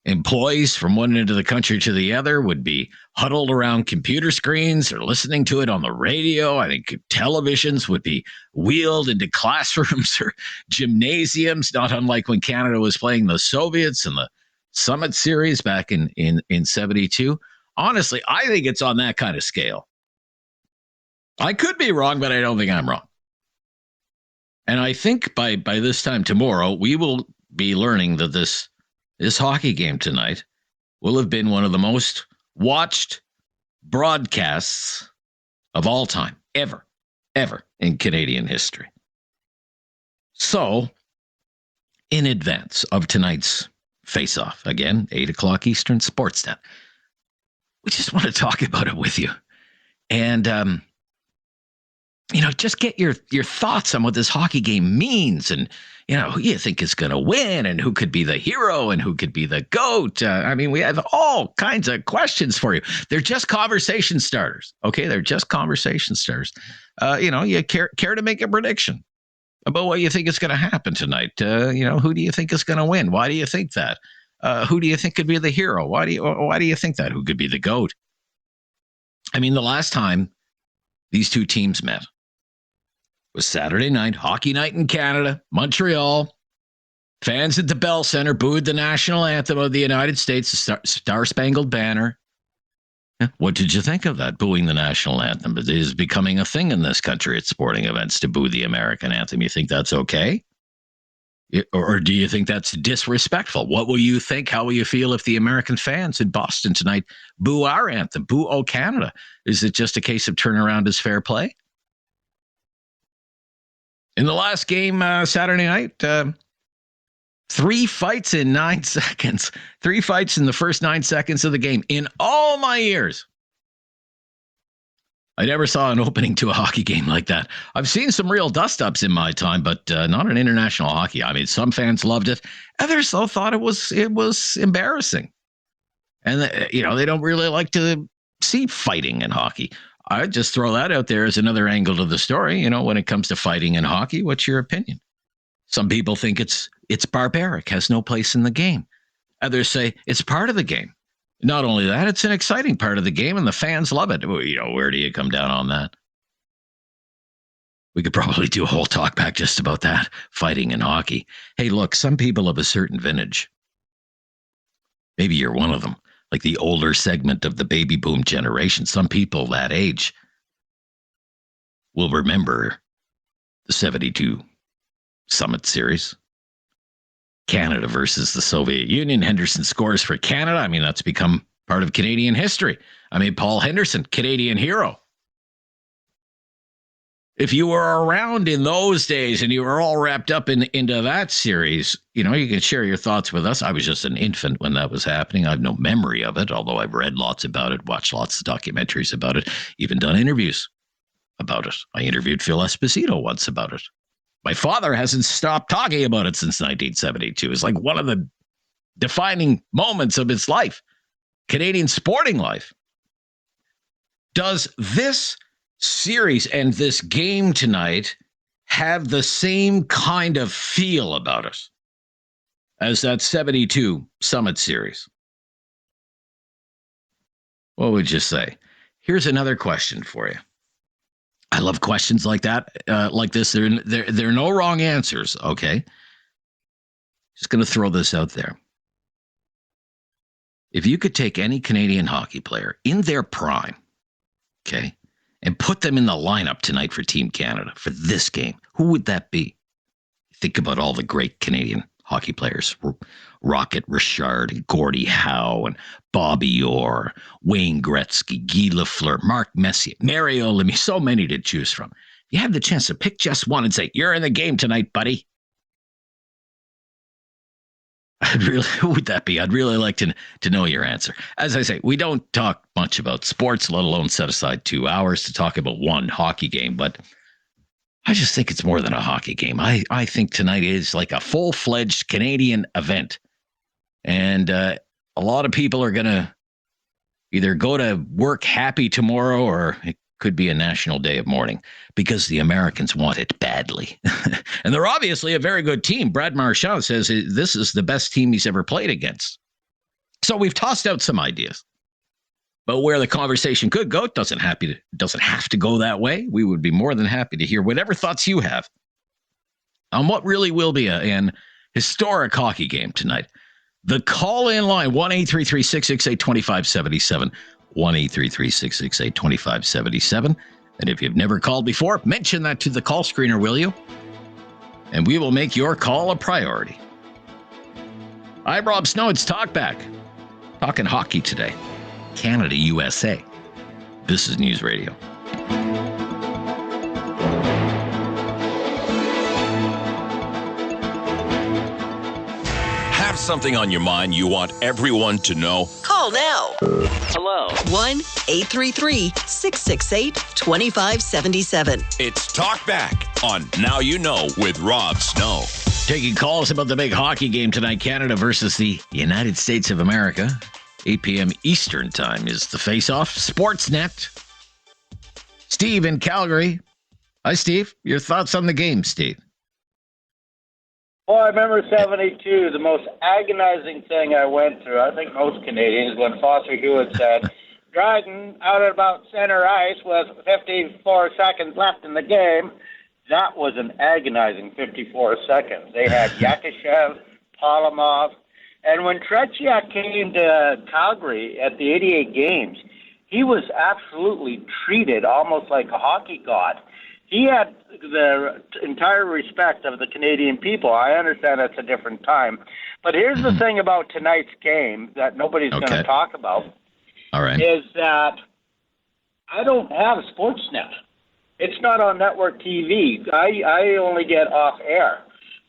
employees from one end of the country to the other would be huddled around computer screens or listening to it on the radio. I think televisions would be wheeled into classrooms or gymnasiums, not unlike when Canada was playing the Soviets in the Summit Series back in 72. Honestly, I think it's on that kind of scale. I could be wrong, but I don't think I'm wrong. And I think by this time tomorrow, we will be learning that this hockey game tonight will have been one of the most watched broadcasts of all time, ever in Canadian history. So, in advance of tonight's face-off, again, 8 o'clock Eastern, Sportsnet, we just want to talk about it with you. And, just get your thoughts on what this hockey game means and, who you think is going to win and who could be the hero and who could be the GOAT. We have all kinds of questions for you. They're just conversation starters. Okay, they're just conversation starters. You care to make a prediction? about what you think is going to happen tonight. Who do you think is going to win? Why do you think that? Who do you think could be the hero? Why do you think that? Who could be the GOAT? I mean, the last time these two teams met was Saturday night, hockey night in Canada, Montreal. Fans at the Bell Center booed the national anthem of the United States, the Star-Spangled Banner. What did you think of that, booing the national anthem? It is becoming a thing in this country at sporting events to boo the American anthem. You think that's okay? Or do you think that's disrespectful? What will you think? How will you feel if the American fans in Boston tonight boo our anthem, boo O Canada? Is it just a case of turnaround is fair play? In the last game Saturday night, 3 fights in 9 seconds. 3 fights in the first 9 seconds of the game. In all my years, I never saw an opening to a hockey game like that. I've seen some real dust-ups in my time, but not in international hockey. I mean, some fans loved it. Others, though, thought it was embarrassing. And, they don't really like to see fighting in hockey. I just throw that out there as another angle to the story. When it comes to fighting in hockey, what's your opinion? Some people think it's barbaric, has no place in the game. Others say it's part of the game. Not only that, it's an exciting part of the game, and the fans love it. Where do you come down on that? We could probably do a whole talk back just about that, fighting in hockey. Hey, look, some people of a certain vintage, maybe you're one of them, like the older segment of the baby boom generation, some people that age will remember the 72 Summit Series. Canada versus the Soviet Union. Henderson scores for Canada. I mean, that's become part of Canadian history. I mean, Paul Henderson, Canadian hero. If you were around in those days and you were all wrapped up into that series, you can share your thoughts with us. I was just an infant when that was happening. I have no memory of it, although I've read lots about it, watched lots of documentaries about it, even done interviews about it. I interviewed Phil Esposito once about it. My father hasn't stopped talking about it since 1972. It's like one of the defining moments of his life, Canadian sporting life. Does this series and this game tonight have the same kind of feel about it as that 72 Summit Series? What would you say? Here's another question for you. I love questions like that, like this. There are no wrong answers, okay? Just going to throw this out there. If you could take any Canadian hockey player in their prime, okay, and put them in the lineup tonight for Team Canada for this game, who would that be? Think about all the great Canadian hockey players. Rocket Richard and Gordie Howe and Bobby Orr, Wayne Gretzky, Guy Lafleur, Mark Messier, Mario Lemieux, so many to choose from. You have the chance to pick just one and say, you're in the game tonight, buddy. Who would that be? I'd really like to know your answer. As I say, we don't talk much about sports, let alone set aside 2 hours to talk about one hockey game, but I just think it's more than a hockey game. I think tonight is like a full-fledged Canadian event. And a lot of people are going to either go to work happy tomorrow, or it could be a national day of mourning because the Americans want it badly. And they're obviously a very good team. Brad Marchand says this is the best team he's ever played against. So we've tossed out some ideas. But where the conversation could go, it doesn't have to go that way. We would be more than happy to hear whatever thoughts you have on what really will be an historic hockey game tonight. The call-in line, 1-833-668-2577, 1-833-668-2577. And if you've never called before, mention that to the call screener, will you? And we will make your call a priority. I'm Rob Snow. It's Talkback. Talking hockey today. Canada, USA. This is News Radio. Have something on your mind you want everyone to know? Call now. Hello. 1-833-668-2577. It's Talkback on Now You Know with Rob Snow. Taking calls about the big hockey game tonight, Canada versus the United States of America. 8 p.m. Eastern time is the face-off. Sportsnet. Steve in Calgary. Hi, Steve. Your thoughts on the game, Steve? Oh, I remember 72, the most agonizing thing I went through, I think most Canadians, when Foster Hewitt said, Dryden out at about center ice with 54 seconds left in the game. That was an agonizing 54 seconds. They had Yakushev, Palamov, and when Tretiak came to Calgary at the 88 games, he was absolutely treated almost like a hockey god. He had the entire respect of the Canadian people. I understand that's a different time. But here's the thing about tonight's game that nobody's going to talk about. All right. Is that I don't have Sportsnet. It's not on network TV. I only get off air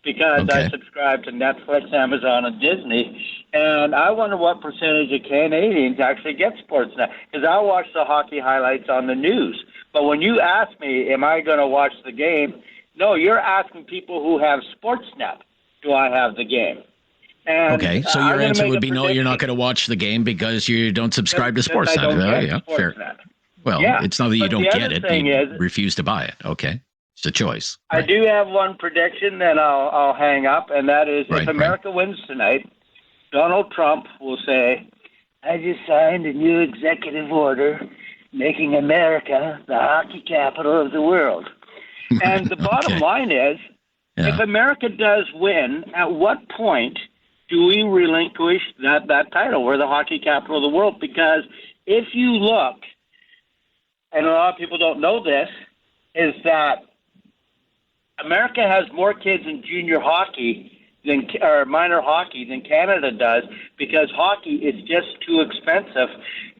because I subscribe to Netflix, Amazon, and Disney. And I wonder what percentage of Canadians actually get Sportsnet. Because I watch the hockey highlights on the news. But when you ask me, am I going to watch the game? No, you're asking people who have Sportsnet, do I have the game? And, okay, so your answer would be no, you're not going to watch the game because you don't subscribe to Sportsnet. Yeah, fair. Well, it's not that you don't get it, you refuse to buy it. Okay, it's a choice. I do have one prediction, then I'll hang up, and that is if America wins tonight, Donald Trump will say, I just signed a new executive order making America the hockey capital of the world. And the bottom line is, if America does win, at what point do we relinquish that title? We're the hockey capital of the world. Because if you look, and a lot of people don't know this, is that America has more kids in junior hockey or minor hockey than Canada does, because hockey is just too expensive.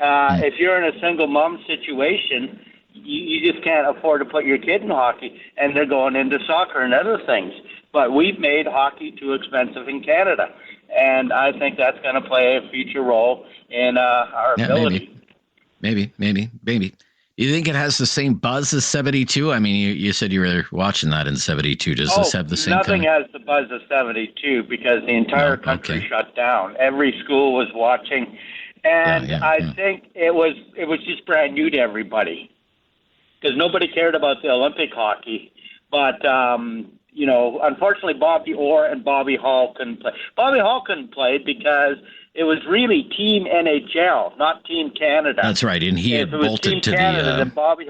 If you're in a single mom situation, you just can't afford to put your kid in hockey, and they're going into soccer and other things. But we've made hockey too expensive in Canada, and I think that's going to play a future role in our ability. Maybe. You think it has the same buzz as 72? I mean, you said you were watching that in 72. Does this have the same nothing kind has the buzz of 72 because the entire country shut down. Every school was watching. And I think it was just brand new to everybody because nobody cared about the Olympic hockey. But, unfortunately, Bobby Orr and Bobby Hall couldn't play. Bobby Hall couldn't play because it was really Team NHL, not Team Canada. That's right, and he had bolted to the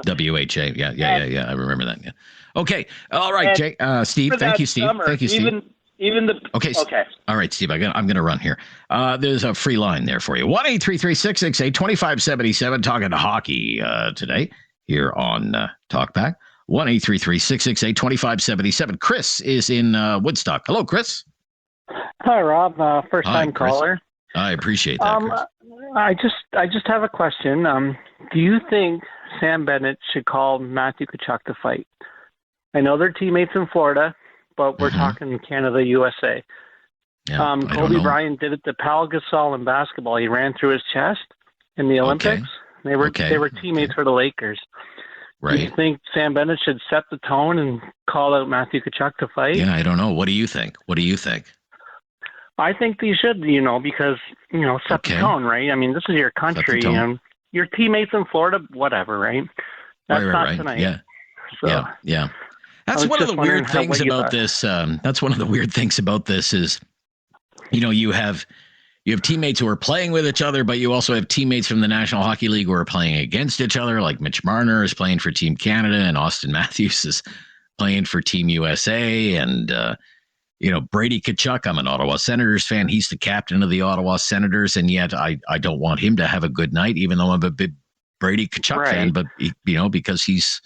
WHA. Yeah. I remember that. Yeah. Okay. All right, Jay. Steve. Thank you, Steve. Thank you, Steve. Even the okay. All right, Steve. I'm going to run here. There's a free line there for you. 1-833-668-2577. Talking to hockey today here on Talkback. 1-833-668-2577. Chris is in Woodstock. Hello, Chris. Hi, Rob. First time caller. I appreciate that. I just have a question. Do you think Sam Bennett should call Matthew Tkachuk to fight? I know they're teammates in Florida, but we're talking Canada, USA. Yeah, Kobe Bryant did it to Pau Gasol in basketball. He ran through his chest in the Olympics. They were teammates for the Lakers. Right. Do you think Sam Bennett should set the tone and call out Matthew Tkachuk to fight? Yeah, I don't know. What do you think? I think they should, because, set the tone, right? I mean, this is your country, and your teammates in Florida, whatever, right? That's not tonight. Yeah. So, yeah. That's one of the weird things about this. That's one of the weird things about this is, you have teammates who are playing with each other, but you also have teammates from the National Hockey League who are playing against each other, like Mitch Marner is playing for Team Canada and Austin Matthews is playing for Team USA, and Brady Tkachuk, I'm an Ottawa Senators fan. He's the captain of the Ottawa Senators, and yet I don't want him to have a good night, even though I'm a big Brady Tkachuk fan. But because he's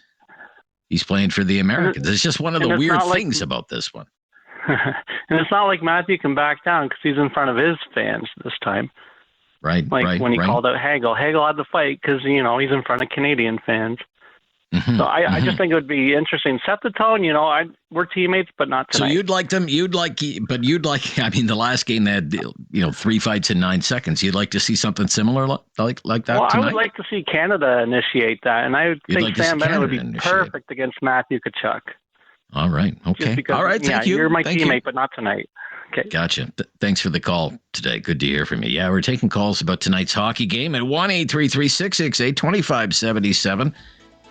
playing for the Americans. It's just one of the weird things about this one. And it's not like Matthew can back down because he's in front of his fans this time. Right. When he called out Hagel. Hagel had to fight because he's in front of Canadian fans. So I just think it would be interesting. Set the tone, we're teammates, but not tonight. So you'd like, I mean, the last game they had, 3 fights in 9 seconds. You'd like to see something similar like that tonight? I would like to see Canada initiate that, and I would think Sam Bennett would be perfect against Matthew Tkachuk. All right. Okay. Because, all right. Thank you. You're my Thank teammate, you. but not tonight. Okay. Gotcha. Thanks for the call today. Good to hear from you. Yeah, we're taking calls about tonight's hockey game at 1-833-668-2577.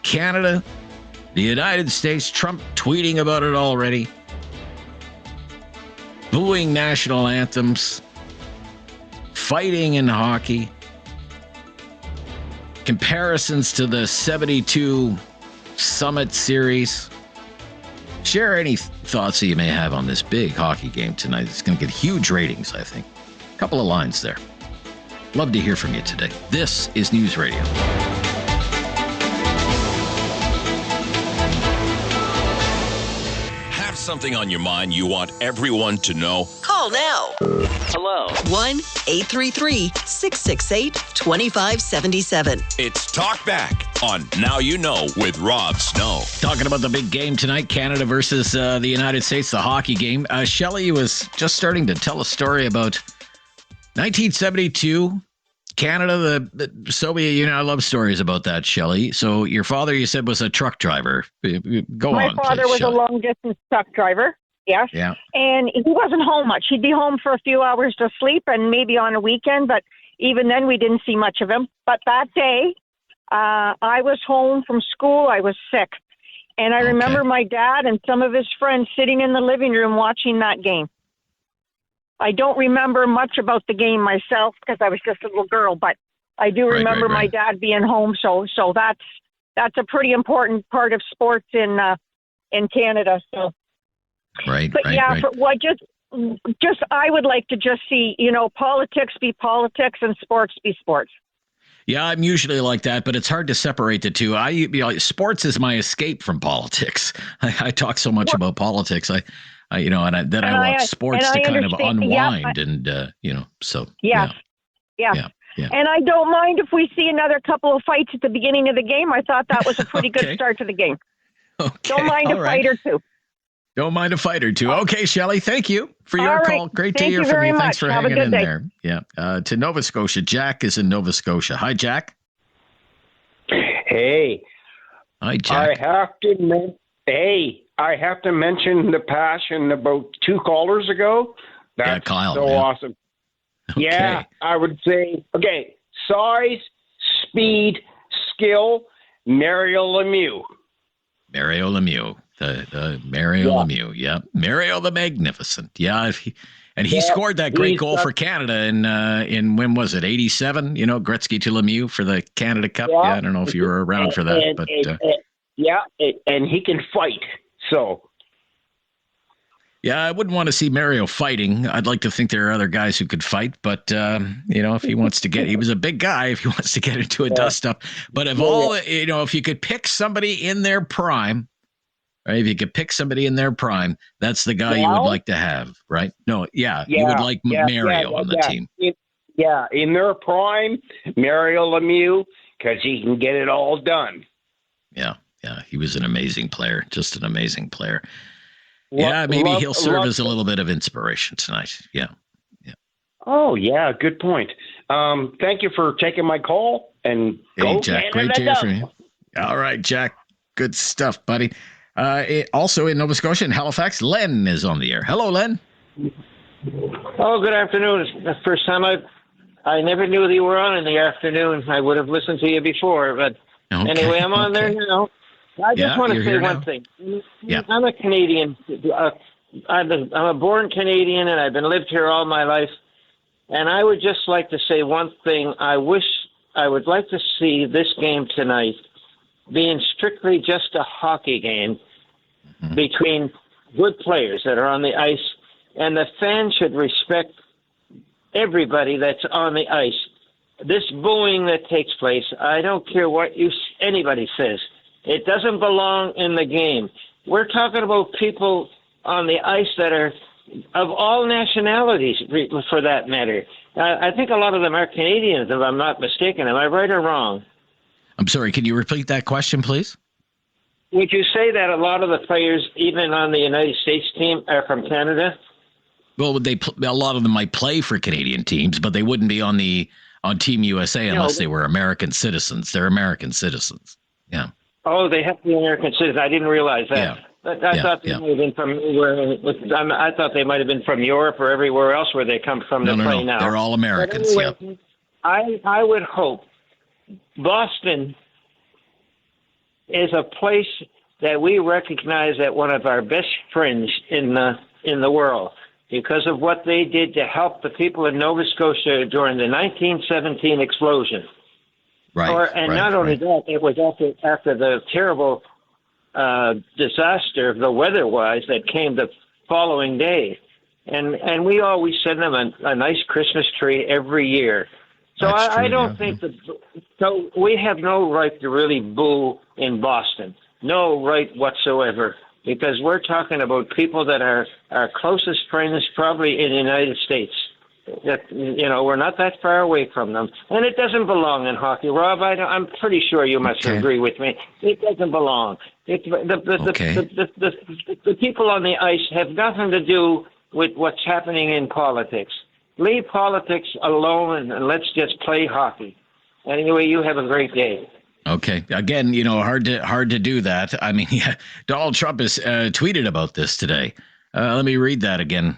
Canada, the United States, Trump tweeting about it already. booing national anthems, fighting in hockey, comparisons to the 72 Summit Series. Share any thoughts that you may have on this big hockey game tonight. It's going to get huge ratings, I think. A couple of lines there. Love to hear from you today. This is News Radio. Have something on your mind you want everyone to know? Call now. Hello. 1-833-668-2577. It's Talkback on Now You Know with Rob Snow. Talking about the big game tonight, Canada versus the United States, the hockey game. Shelley was just starting to tell a story about 1972, Canada, the Soviet Union. I love stories about that, Shelley. So your father, you said, was a truck driver. Go on, My father please, was Shelley. a long-distance truck driver, yes. Yeah. And he wasn't home much. He'd be home for a few hours to sleep and maybe on a weekend, but even then we didn't see much of him. But that day, I was home from school. I was sick. And I remember my dad and some of his friends sitting in the living room watching that game. I don't remember much about the game myself because I was just a little girl, but I do remember my dad being home. So that's a pretty important part of sports in Canada. So, just I would like to just see, politics be politics and sports be sports. Yeah, I'm usually like that, but it's hard to separate the two. Sports is my escape from politics. I talk so much about politics. I watch sports to kind of unwind so. Yeah. And I don't mind if we see another couple of fights at the beginning of the game. I thought that was a pretty good start to the game. Okay. Don't mind a fight or two. Don't mind a fight or two. Okay, Shelley, thank you for your call. Great to hear from you. Thanks for hanging in there. Yeah. To Nova Scotia. Jack is in Nova Scotia. Hi, Jack. Hey. Hi, Jack. I have to mention the passion about 2 callers ago. That's Kyle, so awesome. Okay. Yeah, I would say, size, speed, skill, Mario Lemieux. Mario Lemieux. The Mario Lemieux. Yeah. Mario the Magnificent. Yeah. He scored that great goal for Canada in when was it, 87? Gretzky to Lemieux for the Canada Cup. Yeah, I don't know if you were around for that. And he can fight. So, yeah, I wouldn't want to see Mario fighting. I'd like to think there are other guys who could fight, but if he wants to he was a big guy. If he wants to get into a dust-up, but if you could pick somebody in their prime, right? If you could pick somebody in their prime, that's the guy you would like to have, right? No, you would like Mario on the team. In their prime, Mario Lemieux, because he can get it all done. Yeah, he was an amazing player, just an amazing player. Maybe he'll serve as a little bit of inspiration tonight. Yeah. Oh, yeah, good point. Thank you for taking my call. And hey, Jack, great to hear from you. All right, Jack, good stuff, buddy. Also in Nova Scotia and Halifax, Len is on the air. Hello, Len. Oh, good afternoon. It's the first time I never knew that you were on in the afternoon. I would have listened to you before, but anyway, I'm on there now. I just want to say one thing. Yeah. I'm a Canadian. I'm a born Canadian, and I've lived here all my life. And I would just like to say one thing. I would like to see this game tonight being strictly just a hockey game between good players that are on the ice, and the fans should respect everybody that's on the ice. This booing that takes place, I don't care what anybody says. It doesn't belong in the game. We're talking about people on the ice that are of all nationalities, for that matter. I think a lot of them are Canadians, if I'm not mistaken. Am I right or wrong? I'm sorry, can you repeat that question, please? Would you say that a lot of the players, even on the United States team, are from Canada? Well, a lot of them might play for Canadian teams, but they wouldn't be on Team USA unless they were American citizens. They're American citizens. Yeah. Oh, they have to be American citizens. I didn't realize that. Yeah. I thought they might have been from I thought they might have been from Europe or everywhere else where they come from to play now. They're all Americans. Anyway, I would hope Boston is a place that we recognize as one of our best friends in the world. because of what they did to help the people in Nova Scotia during the 1917 explosion. Right. Not only that, it was after the terrible disaster, the weather-wise, that came the following day. And we always send them a nice Christmas tree every year. So I don't think that. So we have no right to really boo in Boston. No right whatsoever. Because we're talking about people that are our closest friends probably in the United States. That, we're not that far away from them. And it doesn't belong in hockey. Rob, I'm pretty sure you must agree with me. It doesn't belong. The people on the ice have nothing to do with what's happening in politics. Leave politics alone and let's just play hockey. Anyway, you have a great day. Okay. Again, hard to do that. I mean, Donald Trump has tweeted about this today. Let me read that again.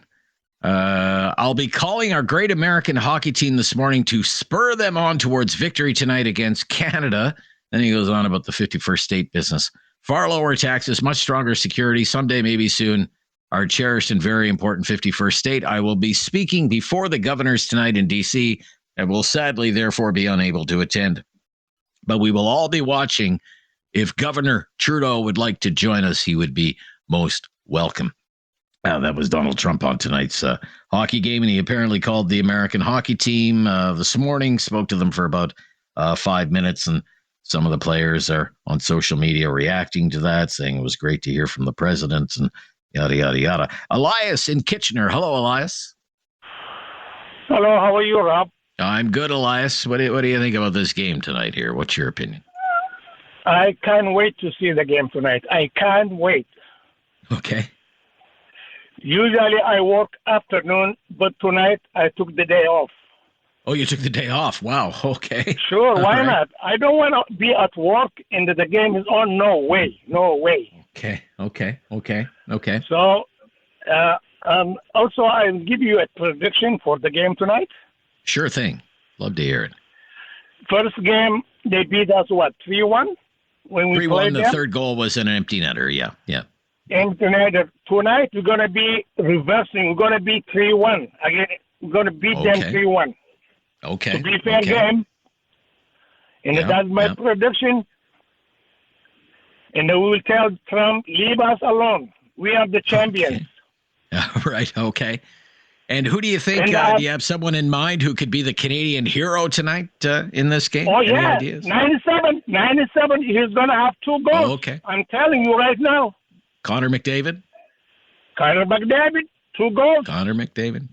I'll be calling our great American hockey team this morning to spur them on towards victory tonight against Canada. Then he goes on about the 51st state business. Far lower taxes, much stronger security. Someday, maybe soon, our cherished and very important 51st state. I will be speaking before the governors tonight in D.C. and will sadly, therefore, be unable to attend. But we will all be watching. If Governor Trudeau would like to join us, he would be most welcome. That was Donald Trump on tonight's hockey game, and he apparently called the American hockey team this morning, spoke to them for about 5 minutes, and some of the players are on social media reacting to that, saying it was great to hear from the president and yada, yada, yada. Elias in Kitchener. Hello, Elias. Hello, how are you, Rob? I'm good, Elias. What do you think about this game tonight here? What's your opinion? I can't wait to see the game tonight. I can't wait. Okay. Usually I work afternoon, but tonight I took the day off. Oh, you took the day off. Wow. Okay. Sure. Why not? I don't want to be at work and the game is on. No way. No way. Okay. So, also I'll give you a prediction for the game tonight. Sure thing. Love to hear it. First game, they beat us, 3-1? When we 3-1, the them? third goal was an empty netter. Yeah. And tonight we're going to be reversing. We're going to be 3-1. Again, we're going to beat them 3-1. Okay. To be fair game. And that's my prediction. And we will tell Trump, leave us alone. We are the champions. Okay. Right, okay. And who do you think, do you have someone in mind who could be the Canadian hero tonight in this game? Oh, Any yeah. ideas? 97, he's going to have 2 goals. Oh, okay. I'm telling you right now. Connor McDavid? 2 goals. Connor McDavid.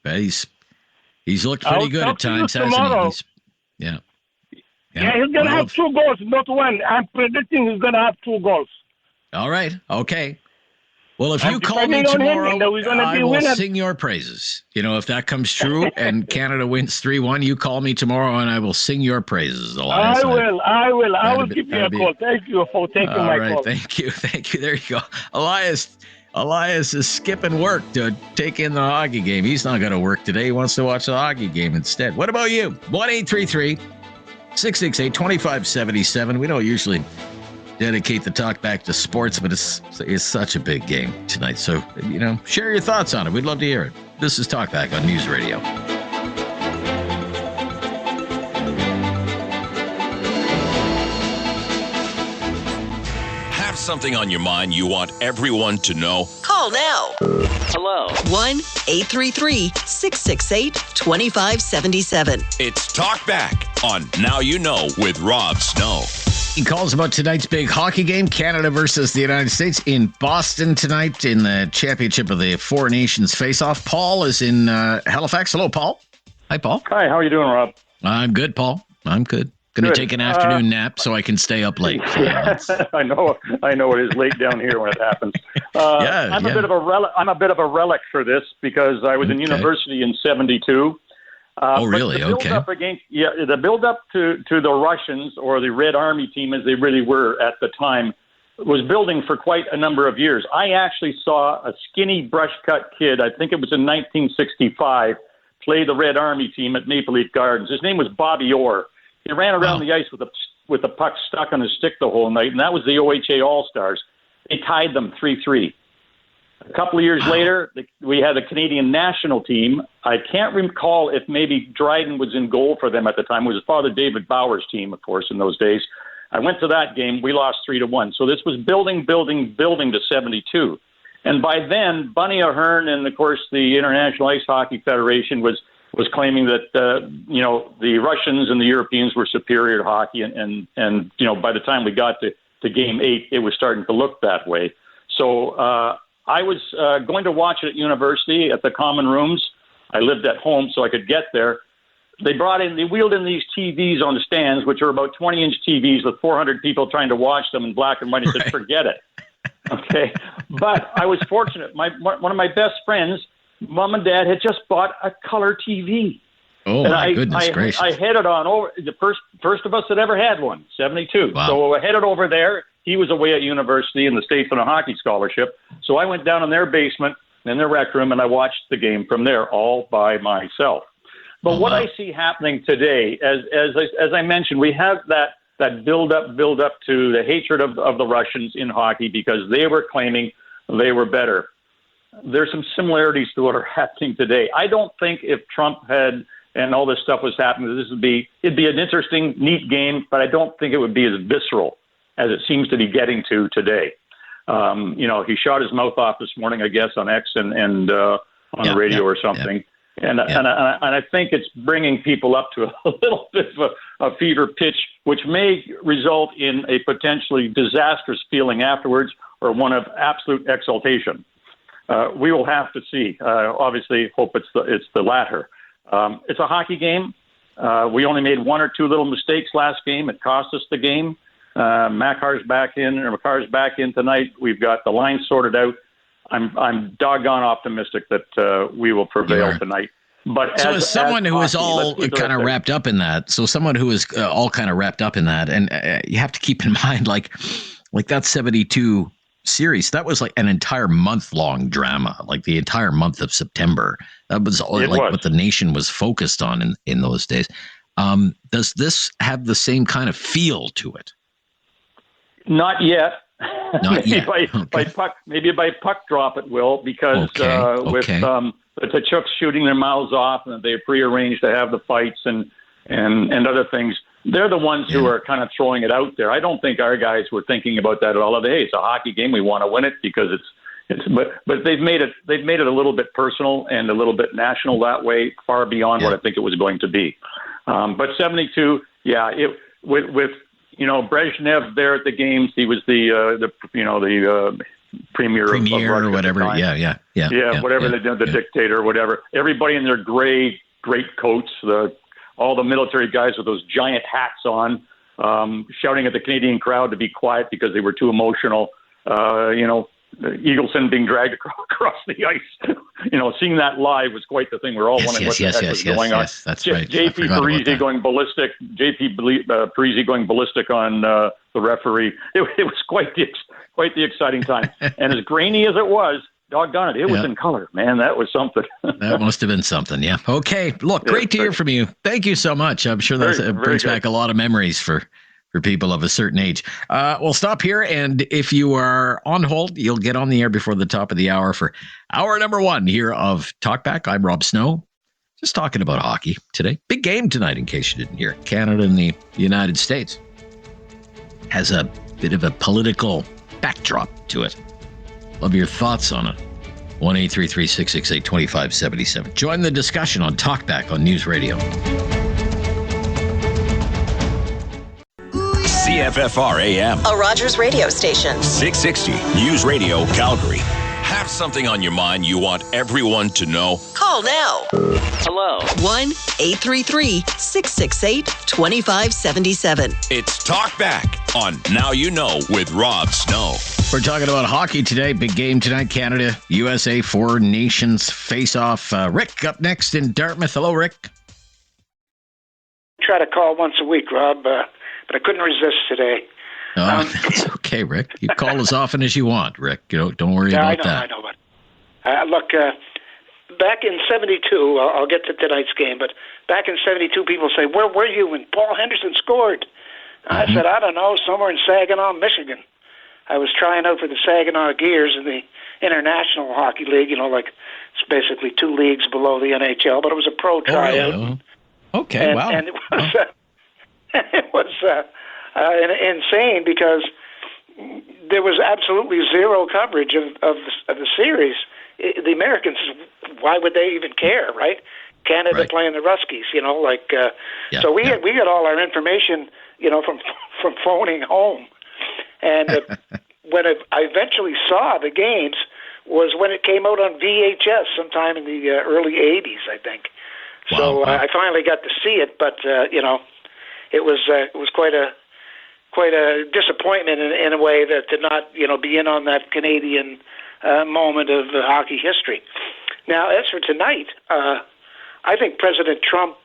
He's looked pretty good at times, hasn't he? Yeah, he's going to have 2 goals, not 1. I'm predicting he's going to have 2 goals. All right, okay. Well, if you call me tomorrow, I will sing your praises. If that comes true and Canada wins 3-1, you call me tomorrow and I will sing your praises, Elias. I will. I will give you a call. Thank you for taking my call. All right, thank you. There you go. Elias is skipping work to take in the hockey game. He's not going to work today. He wants to watch the hockey game instead. What about you? 1-833-668-2577. We don't usually dedicate the talk back to sports, but it's such a big game tonight. So, share your thoughts on it. We'd love to hear it. This is Talkback on News Radio. Have something on your mind you want everyone to know? Call now. Hello. 1-833-668-2577. It's Talkback on Now You Know with Rob Snow. He calls about tonight's big hockey game, Canada versus the United States in Boston tonight in the championship of the Four Nations face-off. Paul is in Halifax. Hello, Paul. Hi, Paul. Hi, how are you doing, Rob? I'm good, Paul. I'm good. Going to take an afternoon nap so I can stay up late. Yeah, I know it is late down here when it happens. I'm a bit of a relic for this because I was in university in '72. Really? Okay. The build-up to the Russians, or the Red Army team as they really were at the time, was building for quite a number of years. I actually saw a skinny brush-cut kid, I think it was in 1965, play the Red Army team at Maple Leaf Gardens. His name was Bobby Orr. He ran around the ice with the puck stuck on his stick the whole night, and that was the OHA All-Stars. They tied them 3-3. A couple of years later, we had the Canadian national team. I can't recall if maybe Dryden was in goal for them at the time. It was his father David Bauer's team, of course, in those days. I went to that game. We lost 3-1. So this was building to 72. And by then, Bunny Ahern and, of course, the International Ice Hockey Federation was claiming that, the Russians and the Europeans were superior to hockey. And by the time we got to Game 8, it was starting to look that way. So I was going to watch it at university at the common rooms. I lived at home, so I could get there. They wheeled in these TVs on the stands, which are about 20-inch TVs with 400 people trying to watch them in black and white. And said, forget it. Okay. But I was fortunate. One of my best friends, Mom and Dad, had just bought a color TV. Oh, and my goodness gracious. I headed on over, the first of us that ever had one, 72. Wow. So I headed over there. He was away at university in the States on a hockey scholarship. So I went down in their basement, in their rec room, and I watched the game from there all by myself. But what I see happening today, as I mentioned, we have that build up to the hatred of the Russians in hockey because they were claiming they were better. There's some similarities to what are happening today. I don't think if Trump had and all this stuff was happening, it'd be an interesting, neat game, but I don't think it would be as visceral as it seems to be getting to today. He shot his mouth off this morning, I guess, on X and on the radio or something. Yeah. And I think it's bringing people up to a little bit of a fever pitch, which may result in a potentially disastrous feeling afterwards or one of absolute exaltation. We will have to see. Obviously, hope it's the latter. It's a hockey game. We only made one or two little mistakes last game. It cost us the game. Makar's back in tonight. We've got the line sorted out. I'm doggone optimistic that we will prevail tonight. But so as someone who is all kind of wrapped up in that, and you have to keep in mind, like that 72 series, that was like an entire month-long drama, like the entire month of September. That was what the nation was focused on in those days. Does this have the same kind of feel to it? Not yet. Not yet. Maybe by puck drop it will, because with the Tkachuks shooting their mouths off and they prearranged to have the fights and other things, they're the ones who are kind of throwing it out there. I don't think our guys were thinking about that at all. Hey, it's a hockey game. We want to win it because but they've made it a little bit personal and a little bit national that way, far beyond what I think it was going to be. But 72, with Brezhnev there at the games, he was the premier of Russia or whatever. Whatever they did, the dictator, whatever. Everybody in their great coats, all the military guys with those giant hats on, shouting at the Canadian crowd to be quiet because they were too emotional. Eagleson being dragged across the ice. Seeing that live was quite the thing. We're all wondering what the heck was going on. Yes, that's right. JP Parisi going ballistic. Parisi going ballistic on the referee. It was quite the exciting time. And as grainy as it was, doggone it was in color, man. That was something. That must have been something. Yeah. Okay. Look, great to hear from you. Thank you so much. I'm sure that brings back a lot of memories for people of a certain age. We'll stop here, and if you are on hold, you'll get on the air before the top of the hour for hour number 1 here of Talkback. I'm Rob Snow, just talking about hockey today. Big game tonight, in case you didn't hear. Canada and the United States has a bit of a political backdrop to it. Love your thoughts on it. 1-833-668-2577. Join the discussion on Talkback on News Radio. CFFR AM. A Rogers radio station. 660 News Radio Calgary. Have something on your mind you want everyone to know? Call now. Hello. 1-833-668-2577. It's Talkback on Now You Know with Rob Snow. We're talking about hockey today. Big game tonight. Canada, USA, 4 nations face off. Rick up next in Dartmouth. Hello, Rick. Try to call once a week, Rob, but I couldn't resist today. That's okay, Rick. You call as often as you want, Rick. Don't worry about that. I know. But look, back in '72, I'll get to tonight's game, but back in '72, people say, "Where were you when Paul Henderson scored?" I said, "I don't know, somewhere in Saginaw, Michigan." I was trying out for the Saginaw Gears in the International Hockey League. Like it's basically 2 leagues below the NHL, but it was a pro tryout. Oh, okay, wow. And it was insane because there was absolutely zero coverage of the series. The Americans, why would they even care, right? Canada playing the Ruskies, so we got all our information, from phoning home. And when I eventually saw the games was when it came out on VHS sometime in the early 80s, I think. Wow. So I finally got to see it, but it was quite a disappointment in a way that to not be in on that Canadian moment of hockey history. Now, as for tonight, I think President Trump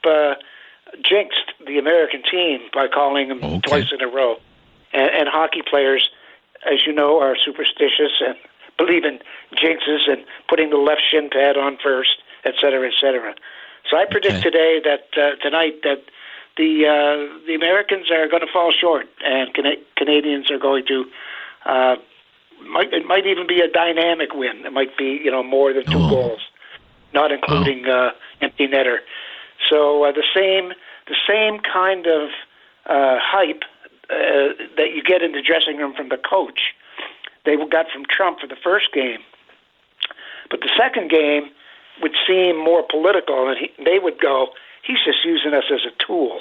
jinxed the American team by calling them twice in a row. And hockey players, as you know, are superstitious and believe in jinxes and putting the left shin pad on first, et cetera, et cetera. So I predict today that tonight that the Americans are going to fall short, and Canadians are going to. It might even be a dynamic win. It might be more than 2 goals, not including empty netter. So the same kind of hype that you get in the dressing room from the coach, they got from Trump for the first game. But the second game would seem more political, and they would go, he's just using us as a tool.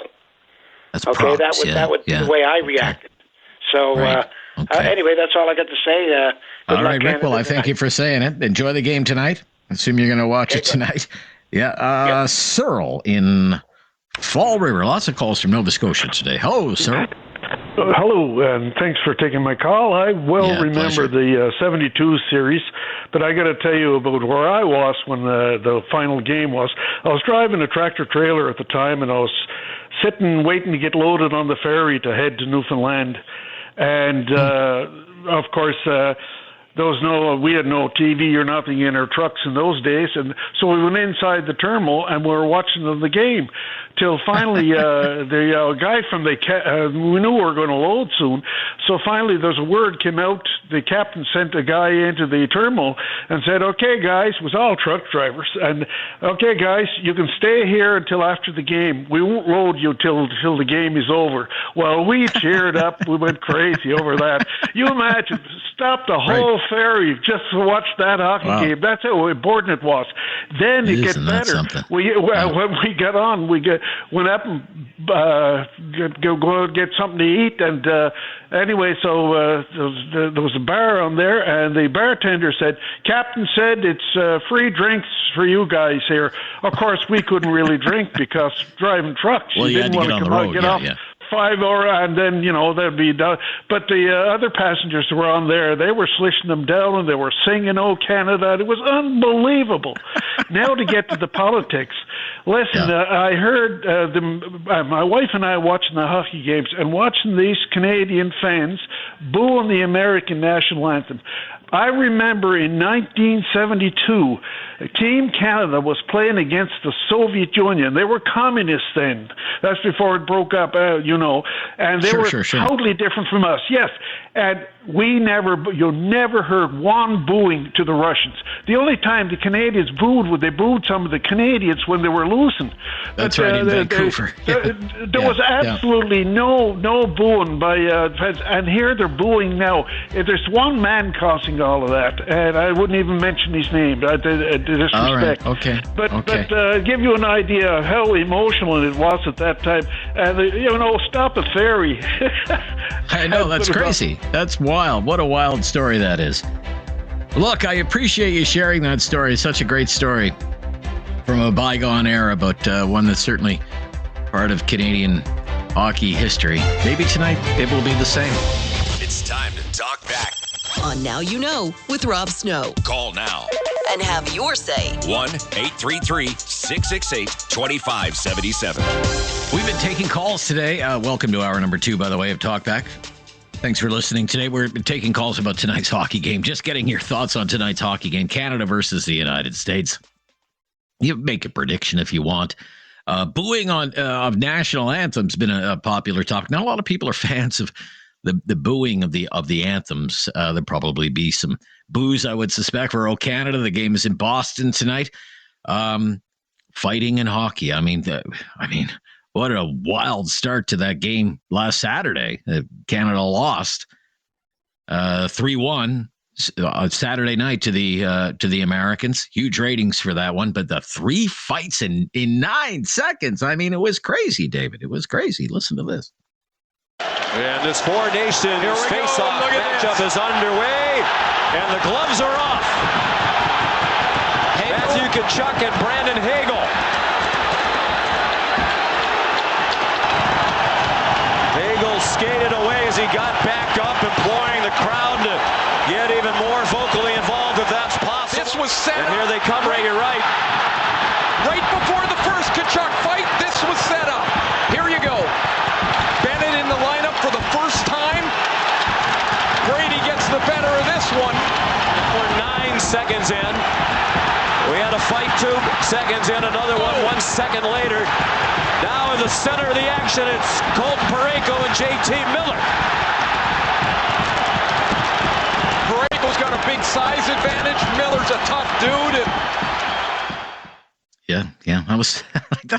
That's okay, props, that would be the way I reacted. So anyway, that's all I got to say. All right, Rick, well, I thank you for saying it. Enjoy the game tonight. I assume you're going to watch it tonight. Yeah, Cyril in Fall River. Lots of calls from Nova Scotia today. Hello, Cyril. Hello, and thanks for taking my call. I remember the 72 series, but I got to tell you about where I was when the final game was. I was driving a tractor trailer at the time, and I was sitting waiting to get loaded on the ferry to head to Newfoundland. And, of course, we had no TV or nothing in our trucks in those days, and so we went inside the terminal and we were watching the game till finally the guy from we knew we were going to load soon, so finally there's a word came out. The captain sent a guy into the terminal and said, "Okay, guys," it was all truck drivers, and "Okay, guys, you can stay here until after the game. We won't load you till the game is over." Well, we cheered up. We went crazy over that. You imagine, stop the whole ferry just to watch that hockey game. That's how important it was. Then it gets better. When we got on, went up and go get something to eat, and anyway, so there was a bar on there, and the bartender said, "Captain said it's free drinks for you guys here." Of course, we couldn't really drink because driving trucks, you didn't want to come out, get off. 5 hour, and then that'd be done. But the other passengers who were on there, they were slishing them down, and they were singing "Oh Canada." It was unbelievable. Now to get to the politics. Listen, I heard my wife and I watching the hockey games and watching these Canadian fans booing the American national anthem. I remember in 1972, Team Canada was playing against the Soviet Union. They were communists then. That's before it broke up, and they were totally different from us. Yes, and you never heard one booing to the Russians. The only time the Canadians booed, they booed some of the Canadians when they were losing. That's right, in Vancouver. There was absolutely no booing by fans, and here they're booing now. There's one man causing all of that, and I wouldn't even mention his name. Disrespect. All right. Okay. But give you an idea of how emotional it was at that time. And stop a ferry. I know, that's crazy. That's wild. What a wild story that is. Look, I appreciate you sharing that story. It's such a great story from a bygone era, but one that's certainly part of Canadian hockey history. Maybe tonight it will be the same. It's time to talk back on Now You Know with Rob Snow. Call now and have your say. 1-833-668-2577. We've been taking calls today. Welcome to hour number 2, by the way, of Talkback. Thanks for listening today. We're taking calls about tonight's hockey game. Just getting your thoughts on tonight's hockey game, Canada versus the United States. You make a prediction if you want. Booing of national anthems been a popular topic. Not a lot of people are fans of the booing of the anthems. There'll probably be some boos, I would suspect, for O Canada. The game is in Boston tonight. Fighting in hockey. I mean, what a wild start to that game last Saturday. Canada lost 3-1 Saturday night to the Americans. Huge ratings for that one, but the 3 fights in 9 seconds. I mean, it was crazy, David. It was crazy. Listen to this. And this Four Nations face-off matchup is underway, and the gloves are off. Matthew Tkachuk and Brandon Hagel. Hagel skated away as he got back up, imploring the crowd to get even more vocally involved if that's possible. This was set up. And here they come, Ray, you're right. Right before the first Tkachuk fight, this was set up. Here you go. Bennett in the lineup for the first time. Brady gets the better of this one. We're 9 seconds in. We had a fight 2 seconds in, another one 1 second later. Now in the center of the action, it's Colton Parayko and JT Miller. Parayko's got a big size advantage. Miller's a tough dude. Yeah, that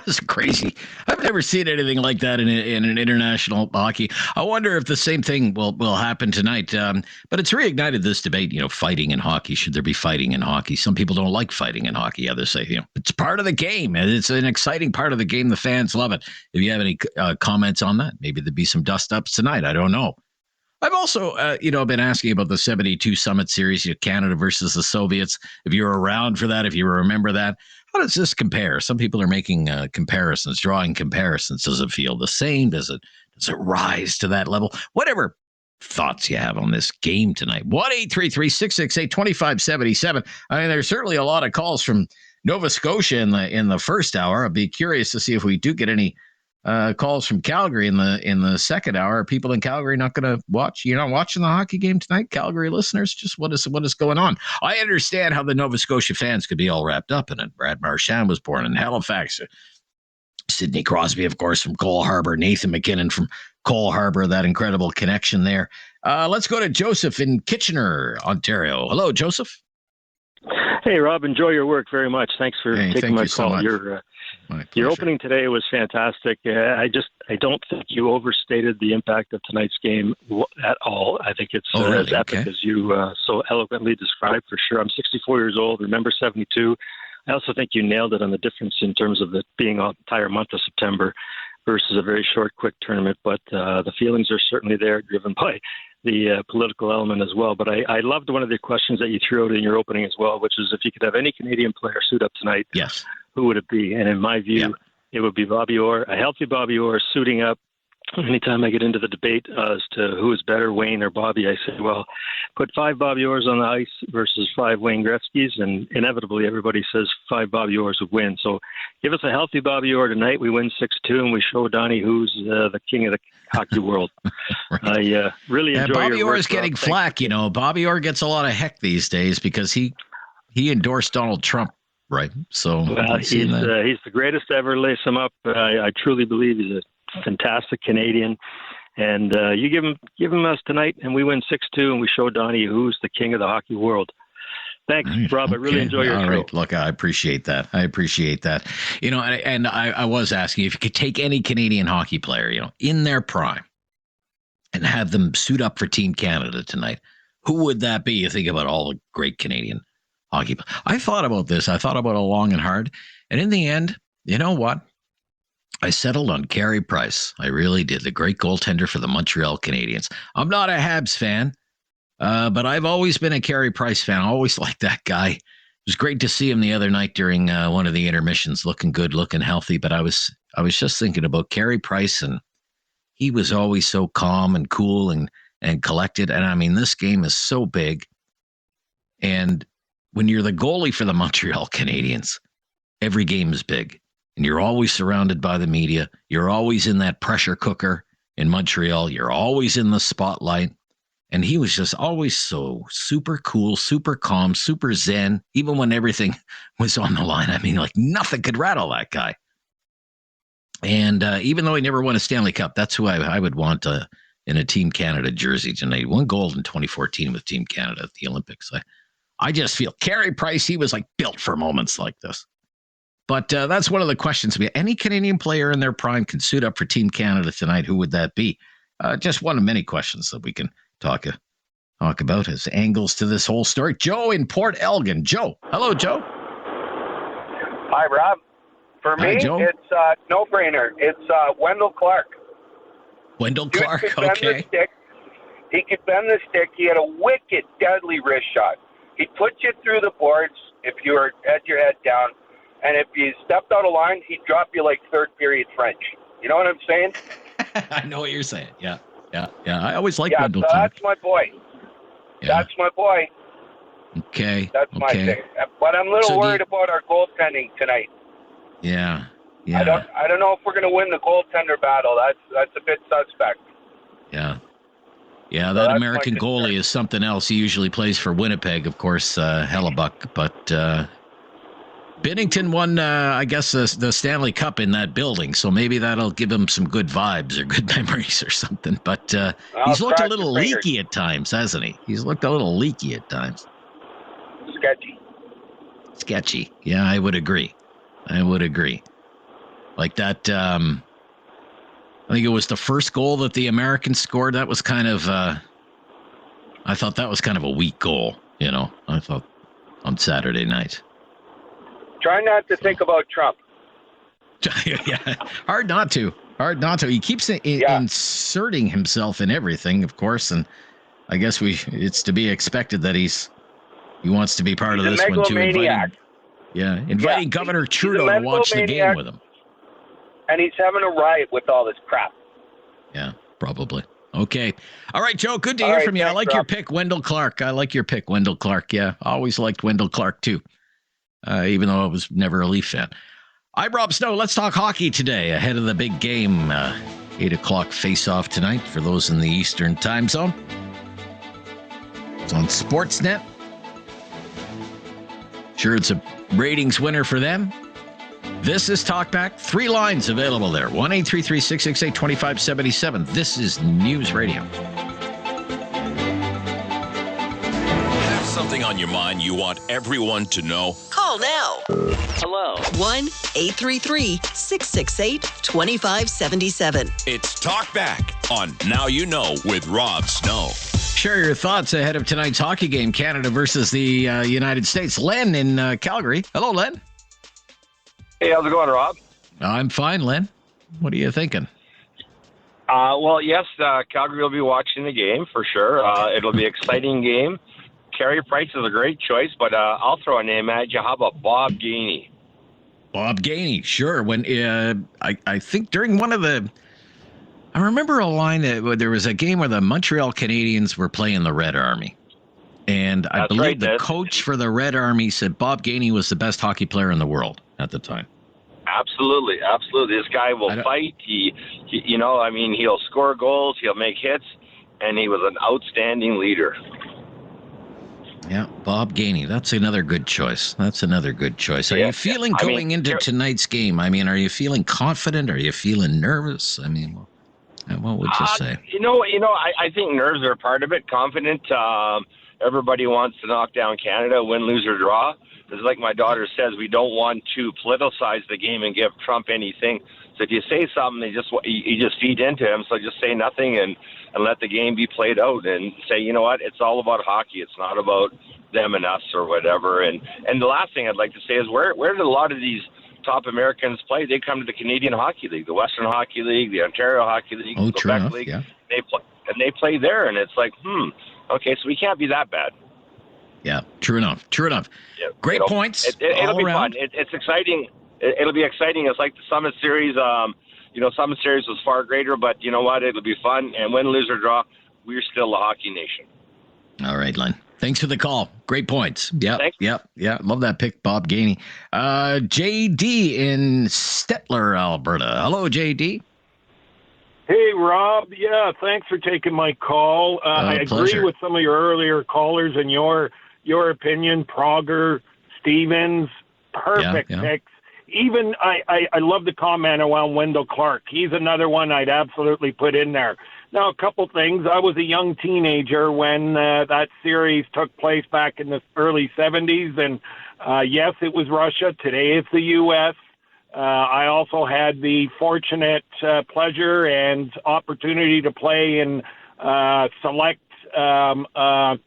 was crazy. I've never seen anything like that in an international hockey. I wonder if the same thing will happen tonight. But it's reignited this debate. Fighting in hockey. Should there be fighting in hockey? Some people don't like fighting in hockey. Others say it's part of the game. It's an exciting part of the game. The fans love it. If you have any comments on that, maybe there'd be some dust ups tonight. I don't know. I've also, been asking about the 72 Summit Series, Canada versus the Soviets. If you were around for that, if you remember that, how does this compare? Some people are making comparisons, drawing comparisons. Does it feel the same? Does it rise to that level? Whatever thoughts you have on this game tonight. 1-833-668-2577. I mean, there's certainly a lot of calls from Nova Scotia in the first hour. I'd be curious to see if we do get any calls from Calgary in the second hour. Are people in Calgary not going to watch? You're not watching the hockey game tonight, Calgary listeners? Just what is going on? I understand how the Nova Scotia fans could be all wrapped up in it. Brad Marchand was born in Halifax. Sidney Crosby, of course, from Cole Harbour. Nathan McKinnon from Cole Harbour. That incredible connection there. Let's go to Joseph in Kitchener, Ontario. Hello, Joseph. Hey, Rob. Enjoy your work very much. Thanks for taking my call. So much. Your opening today was fantastic. I don't think you overstated the impact of tonight's game at all. I think it's as epic as you so eloquently described, for sure. I'm 64 years old. Remember 72. I also think you nailed it on the difference in terms of it being an entire month of September versus a very short, quick tournament. But the feelings are certainly there, driven by the political element as well. But I loved one of the questions that you threw out in your opening as well, which is if you could have any Canadian player suit up tonight, yes, who would it be? And in my view, it would be Bobby Orr, a healthy Bobby Orr suiting up. Anytime I get into the debate as to who is better, Wayne or Bobby, I say, well, put 5 Bobby Orrs on the ice versus 5 Wayne Gretzky's, and inevitably everybody says 5 Bobby Orrs would win. So give us a healthy Bobby Orr tonight. We win 6-2, and we show Donnie who's the king of the hockey world. I really enjoy Bobby your Orr work, is getting Rob. flack. Bobby Orr gets a lot of heck these days because he endorsed Donald Trump. Right. So he's the greatest to ever lace him up. I truly believe he's a fantastic Canadian. And you give him us tonight, and we win 6-2, and we show Donnie who's the king of the hockey world. Thanks, Rob. I really enjoy your show. Right. Look, I appreciate that. And I was asking if you could take any Canadian hockey player, in their prime and have them suit up for Team Canada tonight, who would that be? You think about all the great Canadian hockey. I thought about this. I thought about it long and hard. And in the end, you know what? I settled on Carey Price. I really did. The great goaltender for the Montreal Canadiens. I'm not a Habs fan, but I've always been a Carey Price fan. I always liked that guy. It was great to see him the other night during one of the intermissions, looking good, looking healthy. But I was just thinking about Carey Price, and he was always so calm and cool and collected. And I mean, this game is so big. And when you're the goalie for the Montreal Canadiens, every game is big. And you're always surrounded by the media. You're always in that pressure cooker in Montreal. You're always in the spotlight. And he was just always so super cool, super calm, super zen, even when everything was on the line. I mean, like nothing could rattle that guy. And even though he never won a Stanley Cup, that's who I would want to in a Team Canada jersey tonight. He won gold in 2014 with Team Canada at the Olympics. I just feel Carey Price, he was like built for moments like this. But that's one of the questions. Any Canadian player in their prime can suit up for Team Canada tonight. Who would that be? Just one of many questions that we can talk about as angles to this whole story. Joe in Port Elgin. Joe. Hello, Joe. Hi, Rob. For me, Joe. it's no-brainer. It's Wendell Clark. Wendell Clark, okay. He could bend the stick. He had a wicked, deadly wrist shot. He'd put you through the boards if you had your head down. And if you stepped out of line, he'd drop you like third period French. You know what I'm saying? I know what you're saying. Yeah. I always liked Wendell Clark. That's my boy. Yeah. That's my boy. Okay. That's my thing. But I'm a little worried about our goaltending tonight. Yeah. I don't know if we're going to win the goaltender battle. That's a bit suspect. Yeah. Yeah, that American goalie is something else. He usually plays for Winnipeg, of course, Hellebuck. But Binnington won, I guess, the Stanley Cup in that building. So maybe that'll give him some good vibes or good memories or something. But he's looked a little leaky at times, hasn't he? He's looked a little leaky at times. Sketchy. Yeah, I would agree. Like that, I think it was the first goal that the Americans scored. That was kind of, I thought that was kind of a weak goal, I thought on Saturday night. Try not to think about Trump. Yeah, hard not to. He keeps inserting himself in everything, of course, and I guess it's to be expected that he wants to be part of this one too. Inviting Governor Trudeau to watch the game with him. And he's having a riot with all this crap. Yeah, probably. Okay. All right, Joe, good to hear from you. I like your pick, Wendell Clark. Yeah, always liked Wendell Clark, too, even though I was never a Leaf fan. I'm Rob Snow. Let's talk hockey today ahead of the big game. 8 o'clock face-off tonight for those in the Eastern time zone. It's on Sportsnet. Sure, it's a ratings winner for them. This is Talkback. 3 lines available there. 1-833-668-2577. This is News Radio. Have something on your mind you want everyone to know? Call now. Hello. 1-833-668-2577. It's Talkback on Now You Know with Rob Snow. Share your thoughts ahead of tonight's hockey game, Canada versus the United States. Len in Calgary. Hello, Len. Hey, how's it going, Rob? I'm fine, Len. What are you thinking? Well, yes, Calgary will be watching the game for sure. It'll be an exciting game. Carey Price is a great choice, but I'll throw a name at you. How about Bob Gainey? Bob Gainey, sure. When I think during one of the... I remember a line that there was a game where the Montreal Canadiens were playing the Red Army. And I believe the coach for the Red Army said Bob Gainey was the best hockey player in the world at the time. Absolutely. This guy will fight. He'll score goals, he'll make hits, and he was an outstanding leader. Yeah, Bob Gainey. That's another good choice. Are you feeling going into tonight's game? Are you feeling confident? Are you feeling nervous? What would you say? I think nerves are a part of it. Confident. Everybody wants to knock down Canada, win, lose, or draw. It's like my daughter says, we don't want to politicize the game and give Trump anything. So if you say something, you just feed into him. So just say nothing and let the game be played out and say, you know what, it's all about hockey. It's not about them and us or whatever. And the last thing I'd like to say is where did a lot of these top Americans play? They come to the Canadian Hockey League, the Western Hockey League, the Ontario Hockey League, the Quebec League. Yeah. They play there, and it's like, okay, so we can't be that bad. Yeah, true enough. Yeah, great points. It'll be fun. It's exciting. It'll be exciting. It's like the Summit Series. Summit Series was far greater, but you know what? It'll be fun. And win, lose, or draw, we're still a hockey nation. All right, Len. Thanks for the call. Great points. Yeah. Love that pick, Bob Gainey. JD in Stettler, Alberta. Hello, JD. Hey, Rob. Yeah, thanks for taking my call. I agree with some of your earlier callers and your opinion. Prager, Stevens, perfect picks. Even I love the comment around Wendell Clark. He's another one I'd absolutely put in there. Now, a couple things. I was a young teenager when that series took place back in the early 70s, and yes, it was Russia. Today it's the U.S. I also had the fortunate pleasure and opportunity to play in select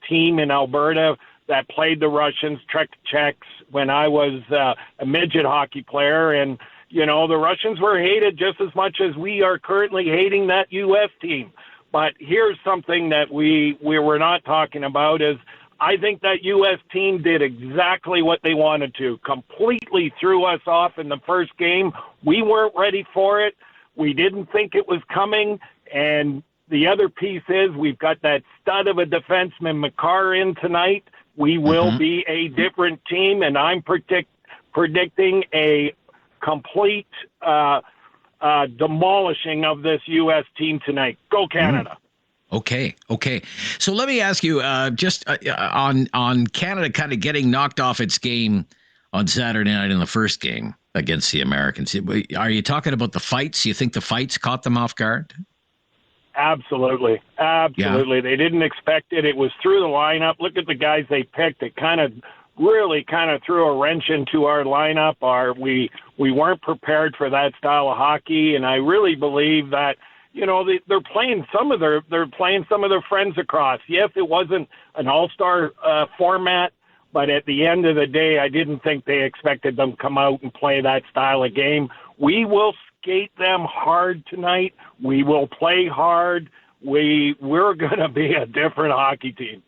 team in Alberta that played the Russians, Czechs, when I was a midget hockey player. And, you know, the Russians were hated just as much as we are currently hating that U.S. team. But here's something that we were not talking about is I think that U.S. team did exactly what they wanted to, completely threw us off in the first game. We weren't ready for it. We didn't think it was coming. And the other piece is we've got that stud of a defenseman, McCarr, in tonight. We will be a different team, and I'm predicting a complete demolishing of this U.S. team tonight. Go Canada. Okay. So let me ask you, just on Canada kind of getting knocked off its game on Saturday night in the first game against the Americans. Are you talking about the fights? You think the fights caught them off guard? Absolutely. Yeah. They didn't expect it. It was through the lineup. Look at the guys they picked. It really threw a wrench into our lineup. We weren't prepared for that style of hockey, and I really believe that, you know, they're playing some of their friends across. Yes, it wasn't an all-star format, but at the end of the day, I didn't think they expected them to come out and play that style of game. We will skate them hard tonight. We will play hard. We're going to be a different hockey team.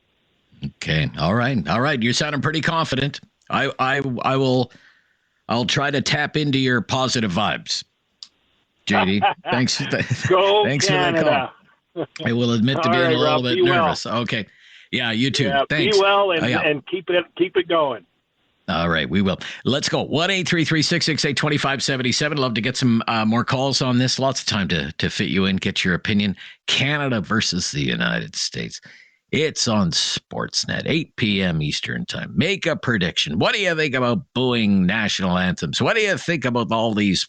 Okay. All right. You're sounding pretty confident. I'll try to tap into your positive vibes. JD, thanks. Thanks Canada. For the call. I will admit to being a little bit nervous. Well. Okay. Yeah, you too. Yeah, thanks. Be well and keep it going. All right, we will. Let's go. 1-833-668-2577. Love to get some more calls on this. Lots of time to fit you in, get your opinion. Canada versus the United States. It's on Sportsnet, 8 p.m. Eastern time. Make a prediction. What do you think about booing national anthems? What do you think about all these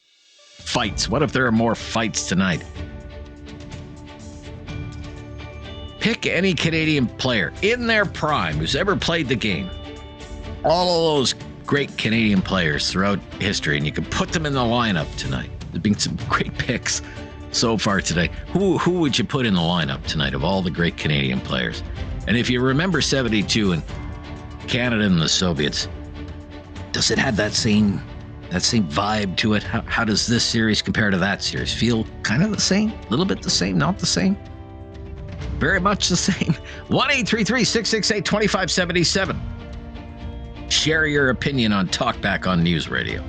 fights? What if there are more fights tonight? Pick any Canadian player in their prime who's ever played the game. All of those great Canadian players throughout history, and you can put them in the lineup tonight. There's been some great picks so far today. Who would you put in the lineup tonight of all the great Canadian players? And if you remember 72 and Canada and the Soviets, does it have that same vibe to it? How does this series compare to that series? Feel kind of the same? A little bit the same? Not the same? Very much the same. 1-833-668-2577. Share your opinion on Talkback on News Radio.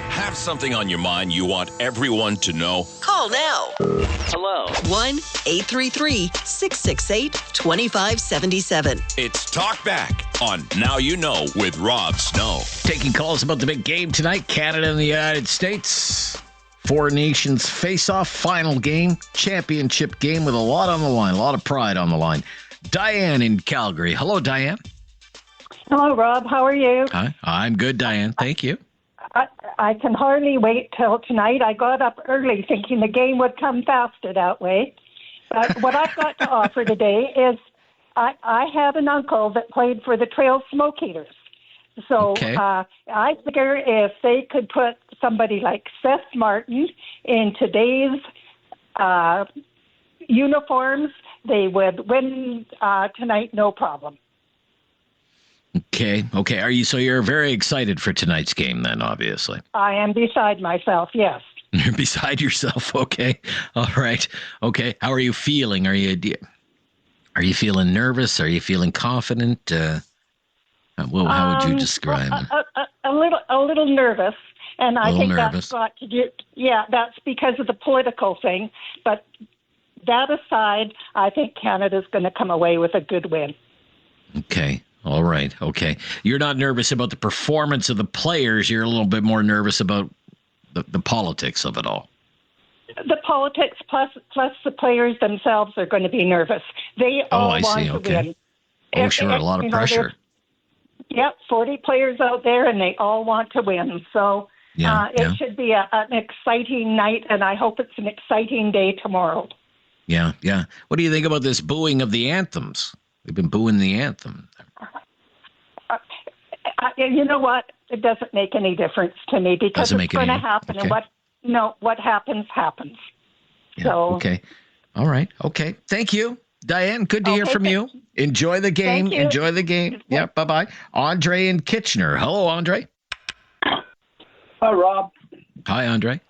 Have something on your mind you want everyone to know? Call now. Hello. 1-833-668-2577. It's Talkback on Now You Know with Rob Snow. Taking calls about the big game tonight, Canada and the United States. Four nations face-off, final game, championship game with a lot on the line, a lot of pride on the line. Diane in Calgary. Hello, Diane. Hello, Rob. How are you? Hi, I'm good, Diane. Thank you. I can hardly wait till tonight. I got up early thinking the game would come faster that way. But what I've got to offer today is I had an uncle that played for the Trail Smoke Eaters. So okay. I figure if they could put somebody like Seth Martin in today's uniforms, they would win tonight, no problem. Okay. You're very excited for tonight's game then, obviously. I am beside myself, yes. You're beside yourself, okay. All right. Okay. How are you feeling? Are you feeling nervous? Are you feeling confident? How would you describe it? A little nervous, and I think nervous. That's got to do. Yeah, that's because of the political thing. But that aside, I think Canada's going to come away with a good win. Okay. All right. Okay. You're not nervous about the performance of the players. You're a little bit more nervous about the politics of it all. The politics plus the players themselves are going to be nervous. They all want to win. Oh, sure. A lot of pressure. Yep, 40 players out there, and they all want to win. So It should be an exciting night, and I hope it's an exciting day tomorrow. Yeah. What do you think about this booing of the anthems? We've been booing the anthem. You know what? It doesn't make any difference to me because it's going to happen, and what happens happens. Yeah, so okay, all right, okay. Thank you, Diane. Good to hear from you. Enjoy the game. Enjoy the game. Yeah. Bye bye. Andre in Kitchener. Hello, Andre. Hi, Rob. Hi, Andre.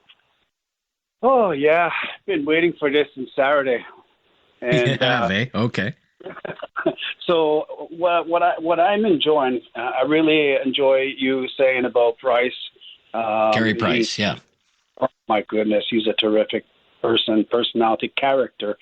Oh yeah, been waiting for this since Saturday. And okay. So what I'm enjoying, I really enjoy you saying about Price. Carey Price, yeah. Oh my goodness, he's a terrific personality, character.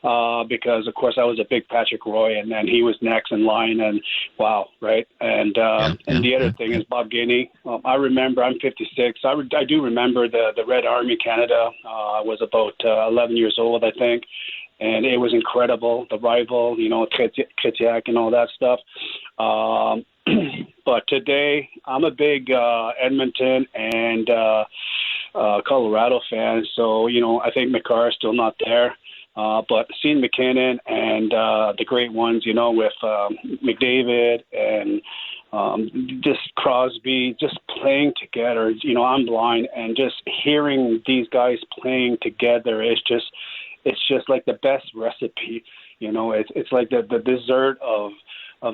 Because of course I was a big Patrick Roy, and then he was next in line, and wow, right? And the other thing is Bob Gainey. I remember, I'm 56. I do remember the Red Army Canada. I was about 11 years old, I think. And it was incredible, the rival, Tretiak and all that stuff. But today, I'm a big Edmonton and Colorado fan. So, I think McCarr is still not there. But seeing McKinnon and the great ones, with McDavid and just Crosby, just playing together, I'm blind. And just hearing these guys playing together is it's just like the best recipe, it's like the dessert of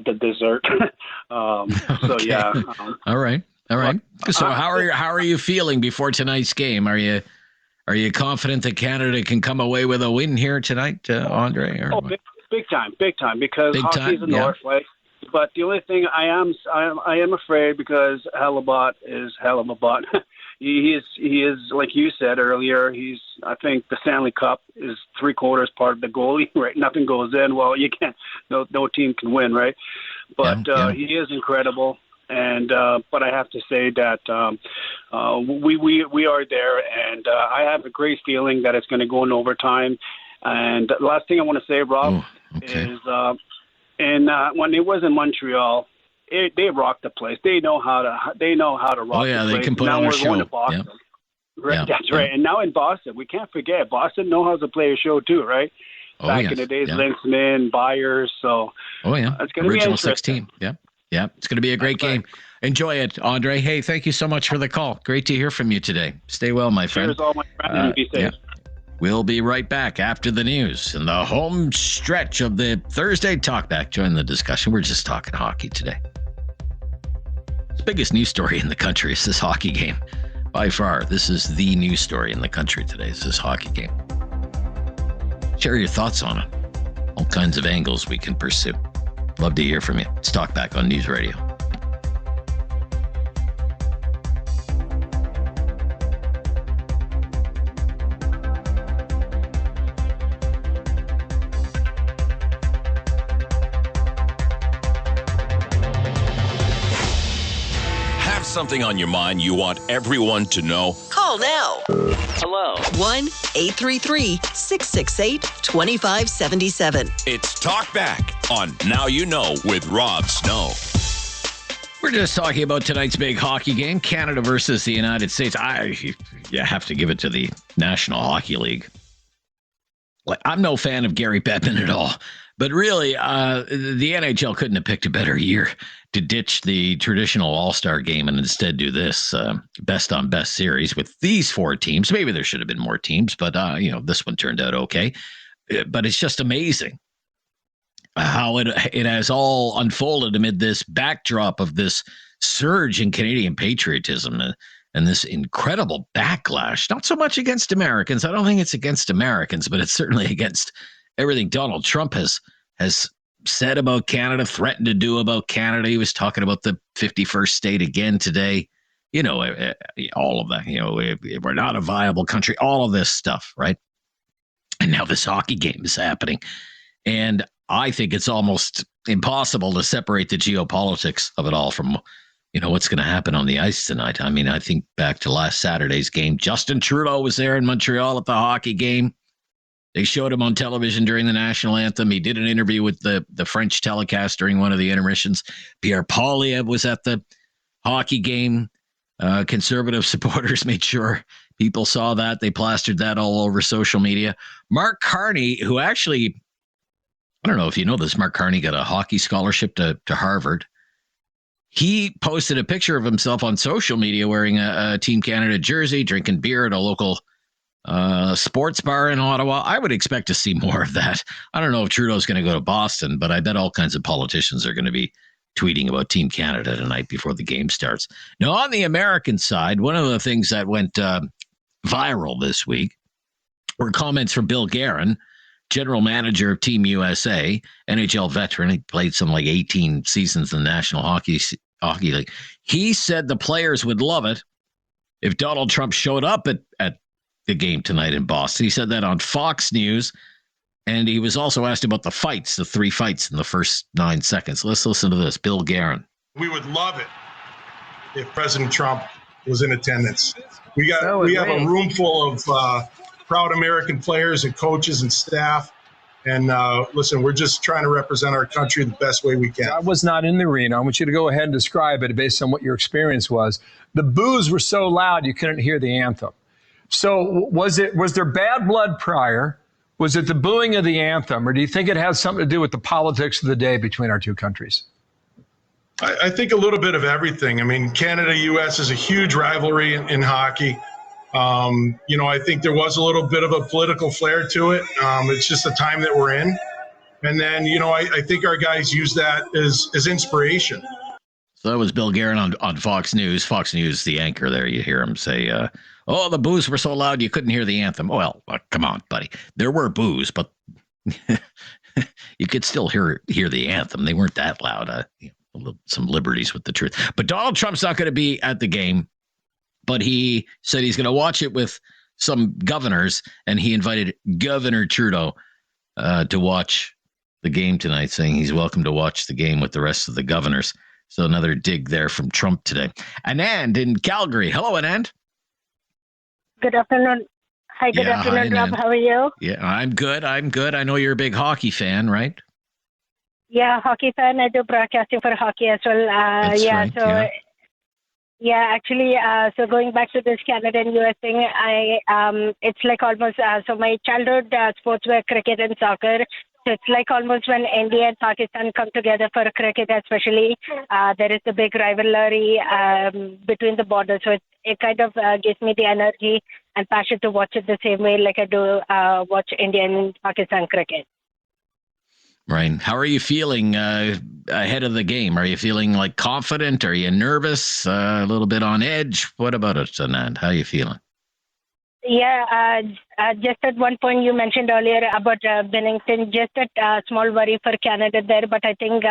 the dessert. So yeah. All right. So how are you feeling before tonight's game? Are you confident that Canada can come away with a win here tonight, Andre? Or big time, because hockey's a North, right? But the only thing I am afraid, because Hellebuck is Hellebuck. He is like you said earlier. I think the Stanley Cup is 3/4 part of the goalie, right? Nothing goes in. Well, you can't. No team can win, right? But he is incredible. And but I have to say that we are there, and I have a great feeling that it's going to go in overtime. And the last thing I want to say, Rob, is when it was in Montreal, they rocked the place. They know how to rock the place. They can put now on a we're show. Going to Boston. Yep. Right, that's right. And now in Boston, we can't forget, Boston knows how to play a show too, right? Back in the days, Linksman, Byers. So it's going to be original interesting. 16. Yeah, it's going to be a great game. Enjoy it, Andre. Hey, thank you so much for the call. Great to hear from you today. Stay well, my friend. Cheers, all my friends. Be safe. We'll be right back after the news in the home stretch of the Thursday Talkback. Join the discussion. We're just talking hockey today. The biggest news story in the country is this hockey game. By far, this is the news story in the country today, is this hockey game. Share your thoughts on it. All kinds of angles we can pursue. Love to hear from you. It's Talkback on News Radio. Something on your mind you want everyone to know? Call now. Hello. 1-833-668-2577. It's Talkback on Now You Know with Rob Snow. We're just talking about tonight's big hockey game, Canada versus the United States. You have to give it to the National Hockey League. I'm no fan of Gary Bettman at all. But really, the NHL couldn't have picked a better year to ditch the traditional all-star game and instead do this best-on-best series with these 4 teams. Maybe there should have been more teams, but this one turned out okay. But it's just amazing how it has all unfolded amid this backdrop of this surge in Canadian patriotism and this incredible backlash. Not so much against Americans. I don't think it's against Americans, but it's certainly against everything Donald Trump has said about Canada, threatened to do about Canada. He was talking about the 51st state again today. All of that. We're not a viable country. All of this stuff, right? And now this hockey game is happening. And I think it's almost impossible to separate the geopolitics of it all from, what's going to happen on the ice tonight. I mean, I think back to last Saturday's game. Justin Trudeau was there in Montreal at the hockey game. They showed him on television during the national anthem. He did an interview with the French telecast during one of the intermissions. Pierre Poilievre was at the hockey game. Conservative supporters made sure people saw that. They plastered that all over social media. Mark Carney, who actually, I don't know if you know this, Mark Carney got a hockey scholarship to Harvard. He posted a picture of himself on social media wearing a Team Canada jersey, drinking beer at a local sports bar in Ottawa. I would expect to see more of that. I don't know if Trudeau's going to go to Boston, but I bet all kinds of politicians are going to be tweeting about Team Canada tonight before the game starts. Now, on the American side, one of the things that went viral this week were comments from Bill Guerin, general manager of Team USA, NHL veteran. He played some like 18 seasons in the National Hockey League. He said the players would love it if Donald Trump showed up at the game tonight in Boston. He said that on Fox News. And he was also asked about the fights, the 3 fights in the first 9 seconds. Let's listen to this. Bill Guerin. We would love it if President Trump was in attendance. We have a room full of proud American players and coaches and staff. And listen, we're just trying to represent our country the best way we can. I was not in the arena. I want you to go ahead and describe it based on what your experience was. The boos were so loud you couldn't hear the anthem. So was there bad blood prior? Was it the booing of the anthem, or do you think it has something to do with the politics of the day between our two countries? I think a little bit of everything. I mean, Canada-U.S. is a huge rivalry in hockey. I think there was a little bit of a political flair to it. It's just the time that we're in. And then, I think our guys use that as inspiration. So that was Bill Guerin on Fox News. Fox News, the anchor there, you hear him say, the boos were so loud you couldn't hear the anthem. Well, come on, buddy. There were boos, but you could still hear the anthem. They weren't that loud. Some liberties with the truth. But Donald Trump's not going to be at the game, but he said he's going to watch it with some governors, and he invited Governor Trudeau to watch the game tonight, saying he's welcome to watch the game with the rest of the governors. So another dig there from Trump today. Anand in Calgary. Hello, Anand. Good afternoon. Hi, good afternoon, Rob. How are you? Yeah, I'm good. I know you're a big hockey fan, right? Yeah, hockey fan. I do broadcasting for hockey as well. So going back to this Canada and US thing, it's like almost, so my childhood sports were cricket and soccer. So it's like almost when India and Pakistan come together for cricket, especially, there is a big rivalry between the borders. So it kind of gives me the energy and passion to watch it the same way like I do watch India and Pakistan cricket. Right. How are you feeling ahead of the game? Are you feeling like confident? Are you nervous? A little bit on edge? What about it, Anand? How are you feeling? Yeah, just at one point you mentioned earlier about Bennington, just a small worry for Canada there, but I think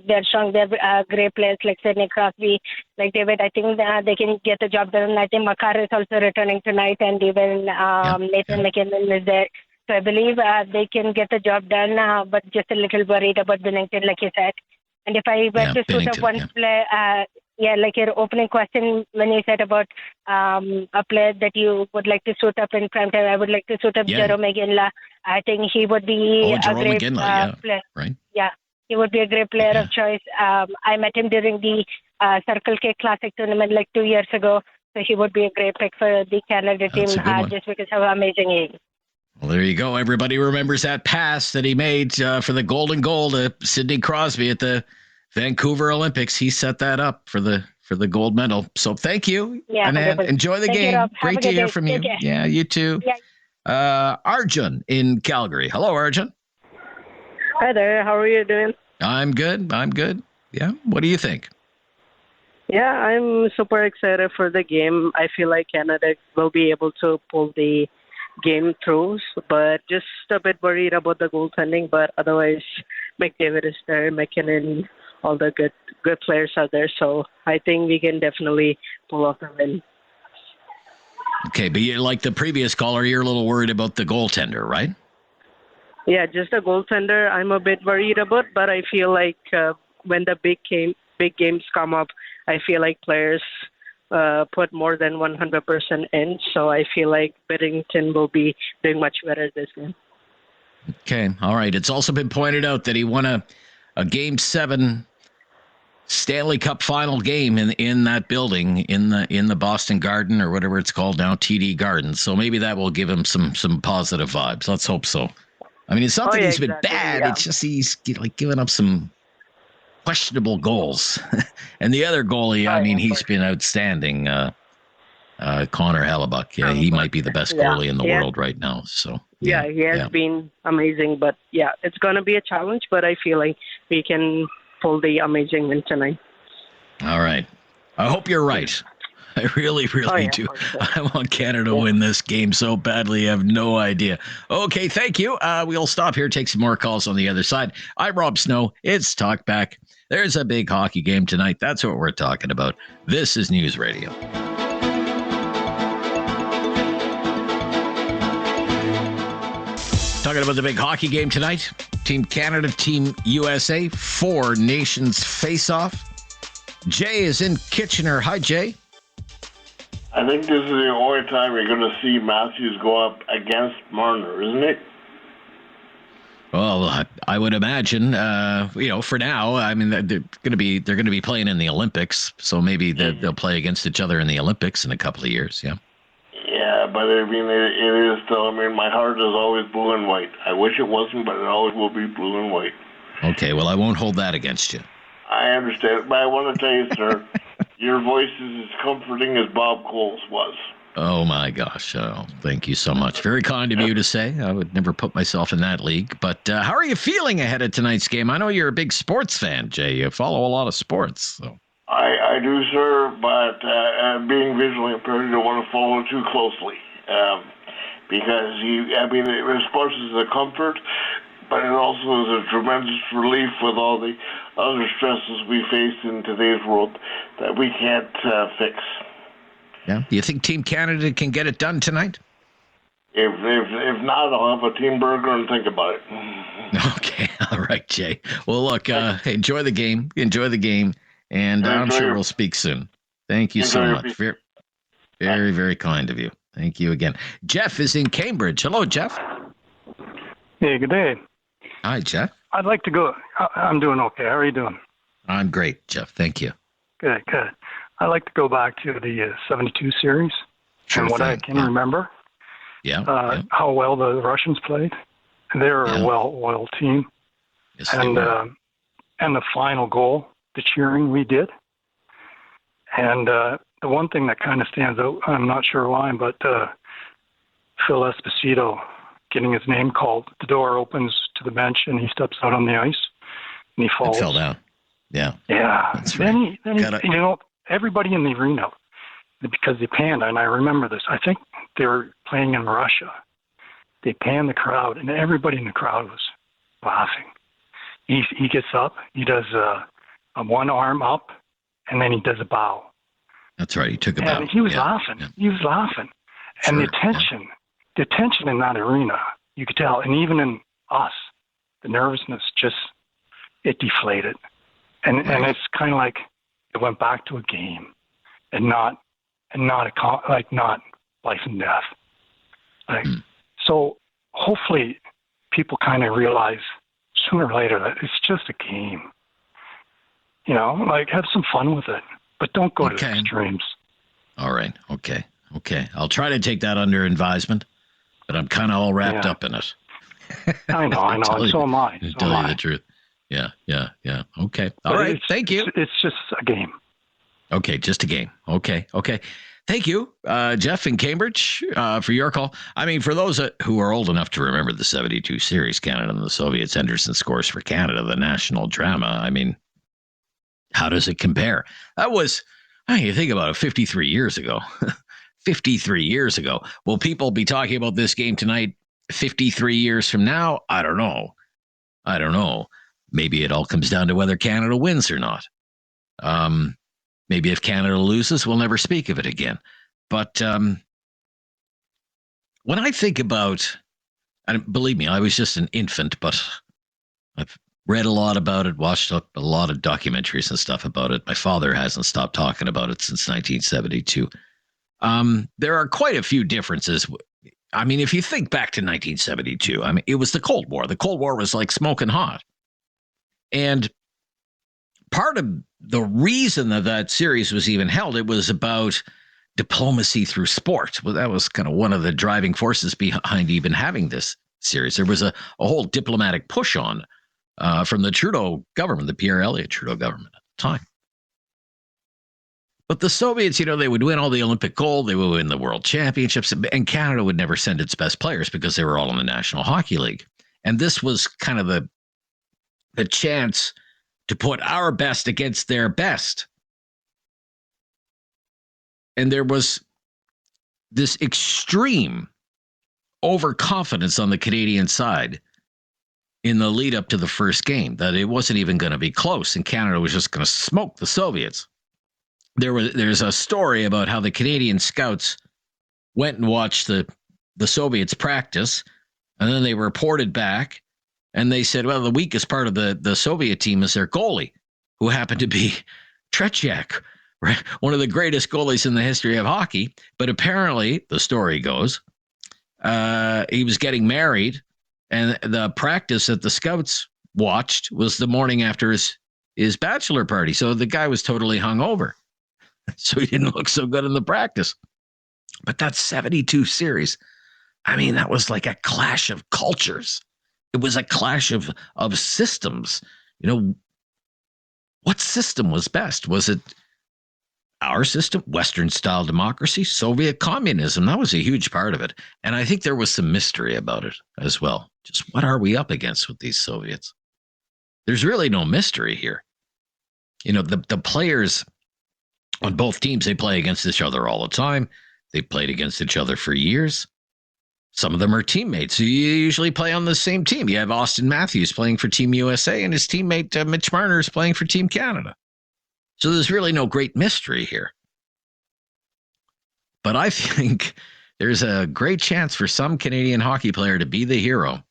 they're strong. They're great players like Sidney Crosby, like David. I think they can get the job done. I think Makar is also returning tonight, and even Nathan McKinnon is there. So I believe they can get the job done, but just a little worried about Bennington, like you said. And if I were to suit up one player, like your opening question when you said about a player that you would like to suit up in prime time, I would like to suit up Jerome McGinley. I think he would be a great player. Right? Yeah, he would be a great player of choice. I met him during the Circle K Classic tournament like 2 years ago, so he would be a great pick for the Canada team just because of how amazing he is. Well, there you go. Everybody remembers that pass that he made for the golden goal to Sidney Crosby at the Vancouver Olympics. He set that up for the gold medal. So thank you. Yeah, and enjoy the game. Great to hear from you. Okay. Yeah, you too. Yeah. Arjun in Calgary. Hello, Arjun. Hi there. How are you doing? I'm good. Yeah. What do you think? Yeah, I'm super excited for the game. I feel like Canada will be able to pull the game through, but just a bit worried about the goaltending. But otherwise, McDavid is there, McKinnon, all the good players are there. So I think we can definitely pull off the win. Okay, but you, like the previous caller, you're a little worried about the goaltender, right? Yeah, just a goaltender I'm a bit worried about, but I feel like when the big games come up, I feel like players put more than 100% in, so I feel like Bennington will be doing much better this game. Okay, all right. It's also been pointed out that he won a Game 7 Stanley Cup final game in that building in the Boston Garden or whatever it's called now, TD Garden. So maybe that will give him some positive vibes. Let's hope so. I mean, it's not that he's been bad. Yeah. It's just he's giving up some questionable goals. And the other goalie, he's been outstanding. Connor Hellebuck. Yeah, he might be the best goalie in the world right now. So he has been amazing. But it's going to be a challenge. But I feel like we can pull the amazing win tonight. All right. I hope you're right. I really do. Sure. I want Canada to win this game so badly. I have no idea. Okay, thank you. We'll stop here, take some more calls on the other side. I'm Rob Snow. It's Talkback. There's a big hockey game tonight. That's what we're talking about. This is News Radio. Talking about the big hockey game tonight. Team Canada, Team USA, 4 nations face-off. Jay is in Kitchener. Hi, Jay. I think this is the only time you're going to see Matthews go up against Marner, isn't it? Well, I would imagine, for now. I mean, they're going to be playing in the Olympics, so maybe they'll play against each other in the Olympics in a couple of years. Yeah. Yeah, but I mean, it is still. I mean, my heart is always blue and white. I wish it wasn't, but it always will be blue and white. Okay, well, I won't hold that against you. I understand, but I want to tell you, sir, your voice is as comforting as Bob Cole's was. Oh, my gosh. Oh, thank you so much. Very kind of you to say. I would never put myself in that league. But how are you feeling ahead of tonight's game? I know you're a big sports fan, Jay. You follow a lot of sports. So. I do, sir, but being visually impaired, you don't want to follow it too closely. Because, sports is a comfort, but it also is a tremendous relief with all the other stresses we face in today's world that we can't fix. Yeah. Do you think Team Canada can get it done tonight? If not, I'll have a team burger and think about it. Okay. All right, Jay. Well, look, enjoy the game. And I'm sure we'll speak soon. Thank you so much. Very, very, very kind of you. Thank you again. Jeff is in Cambridge. Hello, Jeff. Hey, good day. Hi, Jeff. I'd like to go. I'm doing okay. How are you doing? I'm great, Jeff. Thank you. Good. I'd like to go back to the 72 series and what I can remember. Yeah. How well the Russians played. They're a well-oiled team. Yes, and the final goal, the cheering we did. And the one thing that kind of stands out, I'm not sure why, but Phil Esposito getting his name called. The door opens to the bench and he steps out on the ice and he falls. It fell down. Yeah. Yeah. That's right. Then everybody in the arena, because they panned, and I remember this, I think they were playing in Russia. They panned the crowd, and everybody in the crowd was laughing. He gets up, he does a one arm up, and then he does a bow. That's right. He took a bow. And he was laughing. Yeah. He was laughing. Sure. And the tension in that arena, you could tell, and even in us, the nervousness it deflated. And it's kind of like it went back to a game, and not life and death. So hopefully people kind of realize sooner or later that it's just a game. Have some fun with it, but don't go to the extremes. All right. Okay. I'll try to take that under advisement, but I'm kind of all wrapped up in it. I know. And so am I. To tell you the truth. Yeah. Okay. All right. Thank you. It's just a game. Okay. Just a game. Okay. Thank you, Jeff in Cambridge, for your call. I mean, for those who are old enough to remember the 72 series, Canada and the Soviets, Henderson scores for Canada, the national drama. I mean, how does it compare? That was, you think about it, 53 years ago. 53 years ago. Will people be talking about this game tonight 53 years from now? I don't know. Maybe it all comes down to whether Canada wins or not. Maybe if Canada loses, we'll never speak of it again. But when I think about, and believe me, I was just an infant, but I've read a lot about it, watched a lot of documentaries and stuff about it. My father hasn't stopped talking about it since 1972. There are quite a few differences. I mean, if you think back to 1972, I mean, it was the Cold War. The Cold War was like smoking hot. And part of the reason that series was even held, it was about diplomacy through sport. Well, that was kind of one of the driving forces behind even having this series. There was a whole diplomatic push on from the Trudeau government, the Pierre Elliott Trudeau government at the time. But the Soviets, they would win all the Olympic gold, they would win the World Championships, and Canada would never send its best players because they were all in the National Hockey League. And this was kind of the chance to put our best against their best. And there was this extreme overconfidence on the Canadian side in the lead up to the first game that it wasn't even going to be close and Canada was just going to smoke the Soviets. There's a story about how the Canadian scouts went and watched the Soviets practice, and then they reported back, and they said, well, the weakest part of the Soviet team is their goalie, who happened to be Tretiak, right? One of the greatest goalies in the history of hockey. But apparently, the story goes, he was getting married, and the practice that the scouts watched was the morning after his bachelor party. So the guy was totally hungover. So he didn't look so good in the practice. But that 72 series, I mean, that was like a clash of cultures. It was a clash of systems. What system was best? Was it our system, Western-style democracy, Soviet communism? That was a huge part of it. And I think there was some mystery about it as well. Just what are we up against with these Soviets? There's really no mystery here. The players on both teams, they play against each other all the time. They played against each other for years. Some of them are teammates. So you usually play on the same team. You have Austin Matthews playing for Team USA and his teammate Mitch Marner is playing for Team Canada. So there's really no great mystery here. But I think there's a great chance for some Canadian hockey player to be the hero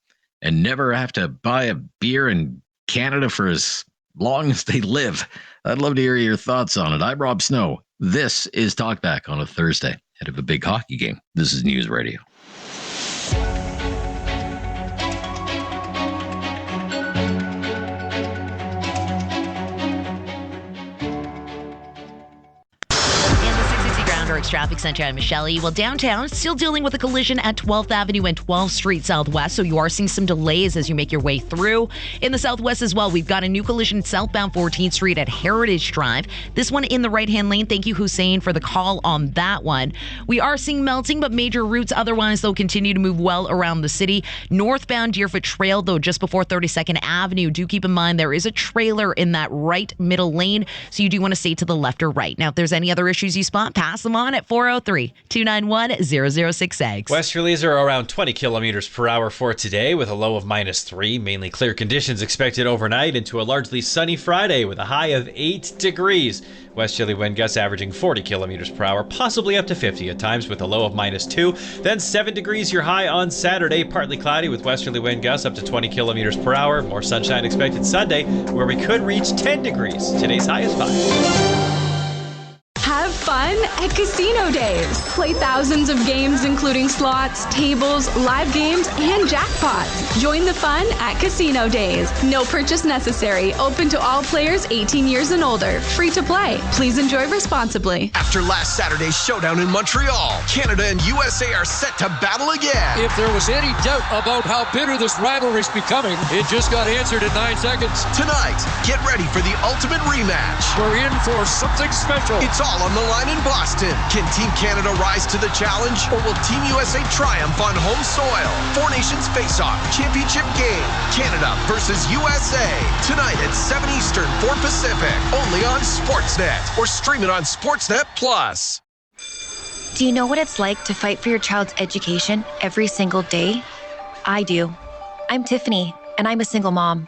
and never have to buy a beer in Canada for as long as they live. I'd love to hear your thoughts on it. I'm Rob Snow. This is Talkback on a Thursday, ahead of a big hockey game. This is News Radio. Traffic sunshine, Michelle. Well, downtown still dealing with a collision at 12th Avenue and 12th Street Southwest, so you are seeing some delays as you make your way through. In the Southwest as well, we've got a new collision southbound 14th Street at Heritage Drive. This one in the right-hand lane. Thank you, Hussein, for the call on that one. We are seeing melting, but major routes otherwise, though, continue to move well around the city. Northbound Deerfoot Trail, though, just before 32nd Avenue. Do keep in mind there is a trailer in that right middle lane, so you do want to stay to the left or right. Now, if there's any other issues you spot, pass them on at 403-291-0066. Westerlies are around 20 kilometers per hour for today with a low of -3. Mainly clear conditions expected overnight into a largely sunny Friday with a high of 8 degrees. Westerly wind gusts averaging 40 kilometers per hour, possibly up to 50 at times with a low of -2. Then 7 degrees your high on Saturday, partly cloudy with westerly wind gusts up to 20 kilometers per hour. More sunshine expected Sunday where we could reach 10 degrees. Today's high is 5. Have fun at Casino Days. Play thousands of games including slots, tables, live games, and jackpots. Join the fun at Casino Days. No purchase necessary. Open to all players 18 years and older. Free to play. Please enjoy responsibly. After last Saturday's showdown in Montreal, Canada and USA are set to battle again. If there was any doubt about how bitter this rivalry's becoming, it just got answered in 9 seconds. Tonight, get ready for the ultimate rematch. We're in for something special. It's all on the line in Boston. Can Team Canada rise to the challenge, or will Team USA triumph on home soil? Four Nations face-off championship game. Canada versus USA. Tonight at 7 Eastern, 4 Pacific. Only on Sportsnet. Or stream it on Sportsnet Plus. Do you know what it's like to fight for your child's education every single day? I do. I'm Tiffany, and I'm a single mom.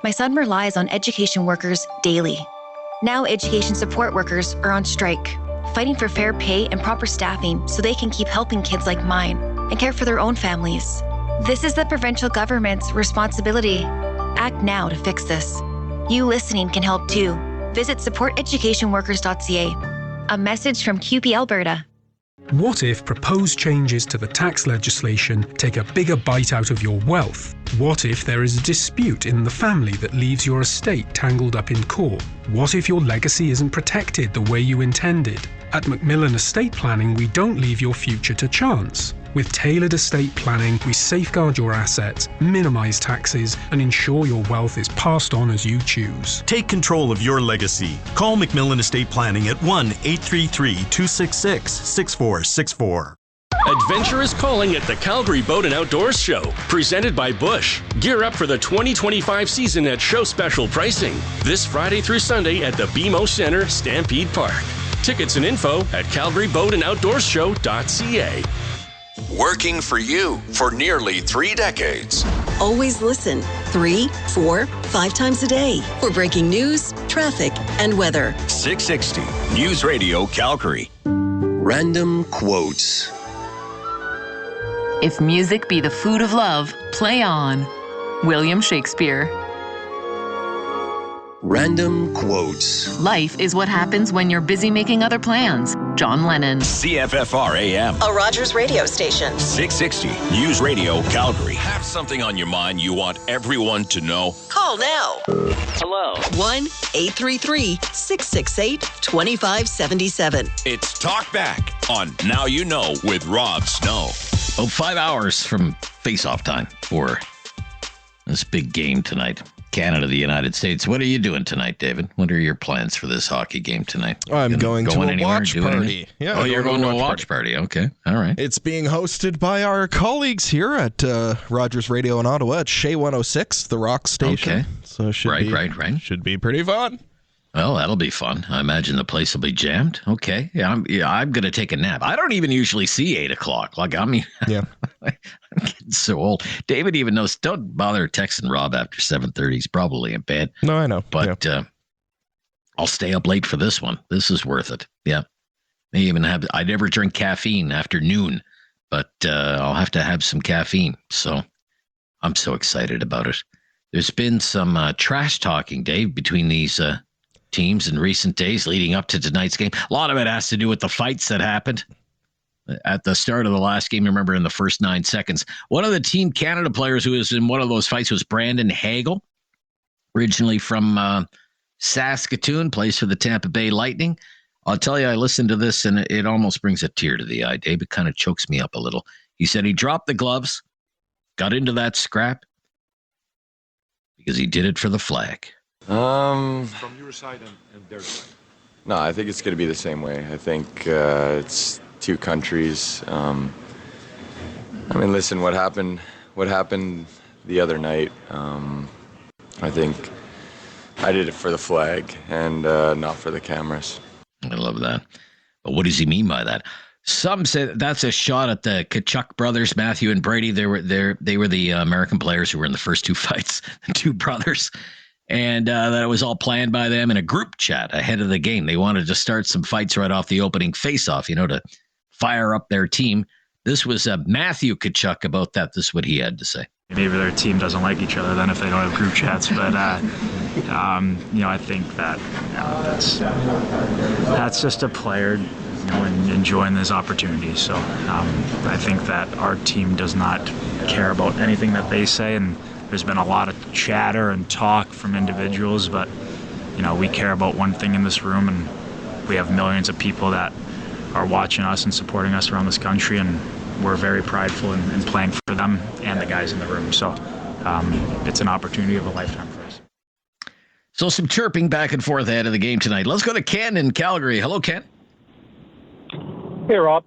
My son relies on education workers daily. Now education support workers are on strike, fighting for fair pay and proper staffing so they can keep helping kids like mine and care for their own families. This is the provincial government's responsibility. Act now to fix this. You listening can help too. Visit supporteducationworkers.ca. A message from QP Alberta. What if proposed changes to the tax legislation take a bigger bite out of your wealth What if there is a dispute in the family that leaves your estate tangled up in court? What if your legacy isn't protected the way you intended? At Macmillan Estate Planning, we don't leave your future to chance. With tailored estate planning, we safeguard your assets, minimize taxes, and ensure your wealth is passed on as you choose. Take control of your legacy. Call Macmillan Estate Planning at 1-833-266-6464. Adventure is calling at the Calgary Boat and Outdoors Show, presented by Bush. Gear up for the 2025 season at show special pricing. This Friday through Sunday at the BMO Centre, Stampede Park. Tickets and info at calgaryboatandouttdoorshow.ca. Working for you for nearly 3 decades. Always listen 3, 4, 5 times a day for breaking news, traffic, and weather. 660 News Radio Calgary. Random quotes. If music be the food of love, play on. William Shakespeare. Random quotes. Life is what happens when you're busy making other plans. John Lennon. CFFR AM. A Rogers radio station. 660 News Radio Calgary. Have something on your mind you want everyone to know? Call now. Hello. 1-833-668-2577. It's Talkback on Now You Know with Rob Snow. 5 hours from face-off time for this big game tonight. Canada, the United States. What are you doing tonight, David? What are your plans for this hockey game tonight? I'm going to a watch party. Yeah, you're going to a watch party. Okay, all right. It's being hosted by our colleagues here at Rogers Radio in Ottawa at Shea 106, the rock station. Okay. So right. Should be pretty fun. Well, that'll be fun. I imagine the place will be jammed. Okay. Yeah, I'm going to take a nap. I don't even usually see 8 o'clock. I'm getting so old. David even knows, don't bother texting Rob after 7:30. He's probably in bed. No, I know. But I'll stay up late for this one. This is worth it. Yeah. I never drink caffeine after noon, but I'll have to have some caffeine. So I'm so excited about it. There's been some trash talking, Dave, between these teams in recent days leading up to tonight's game. A lot of it has to do with the fights that happened at the start of the last game. Remember, in the first 9 seconds, one of the Team Canada players who was in one of those fights was Brandon Hagel, originally from Saskatoon, plays for the Tampa Bay Lightning. I'll tell you, I listened to this and it almost brings a tear to the eye, Dave. It kind of chokes me up a little. He said he dropped the gloves, got into that scrap because he did it for the flag. From your side and their side? No, I think it's going to be the same way. I think it's two countries. Listen, what happened the other night, I think I did it for the flag and not for the cameras. I love that. But what does he mean by that? Some say that's a shot at the Tkachuk brothers, Matthew and Brady. They were the American players who were in the first two fights, the two brothers. And that it was all planned by them in a group chat ahead of the game. They wanted to start some fights right off the opening face-off, to fire up their team. This was Matthew Tkachuk about that. This is what he had to say. Maybe their team doesn't like each other then if they don't have group chats. But, I think that that's just a player enjoying this opportunity. So I think that our team does not care about anything that they say. And there's been a lot of chatter and talk from individuals, but, we care about one thing in this room, and we have millions of people that are watching us and supporting us around this country, and we're very prideful in playing for them and the guys in the room. So it's an opportunity of a lifetime for us. So some chirping back and forth ahead of the game tonight. Let's go to Ken in Calgary. Hello, Ken. Hey, Rob.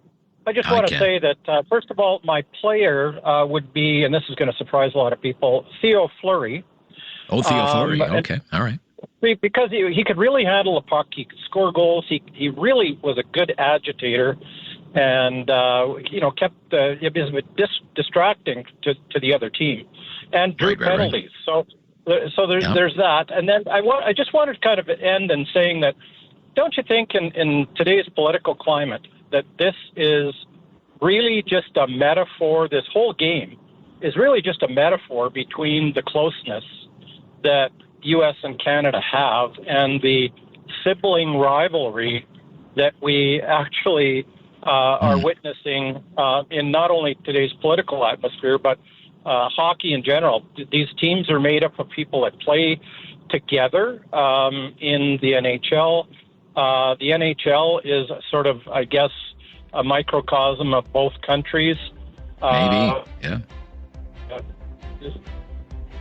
I just want to say that, first of all, my player would be, and this is going to surprise a lot of people, Theo Fleury. Oh, Theo Fleury. Okay. All right. Because he could really handle the puck. He could score goals. He really was a good agitator and, kept it was a bit distracting to the other team and drew penalties. Right. So there's that. And then I just wanted to kind of end in saying that, don't you think in today's political climate that this is really just a metaphor? This whole game is really just a metaphor between the closeness that U.S. and Canada have and the sibling rivalry that we actually are witnessing in not only today's political atmosphere, but hockey in general. These teams are made up of people that play together in the NHL. The NHL is sort of, I guess, a microcosm of both countries. Maybe, yeah.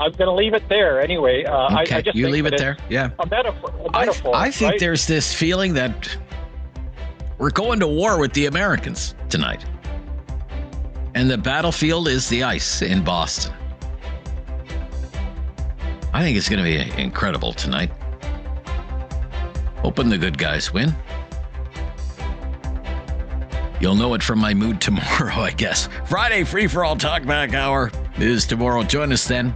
I'm going to leave it there anyway. Okay, I just you think leave that it there. Yeah. A metaphor. I think right? there's this feeling that we're going to war with the Americans tonight. And the battlefield is the ice in Boston. I think it's going to be incredible tonight. Hoping the good guys win. You'll know it from my mood tomorrow, I guess. Friday Free for All Talkback Hour is tomorrow. Join us then.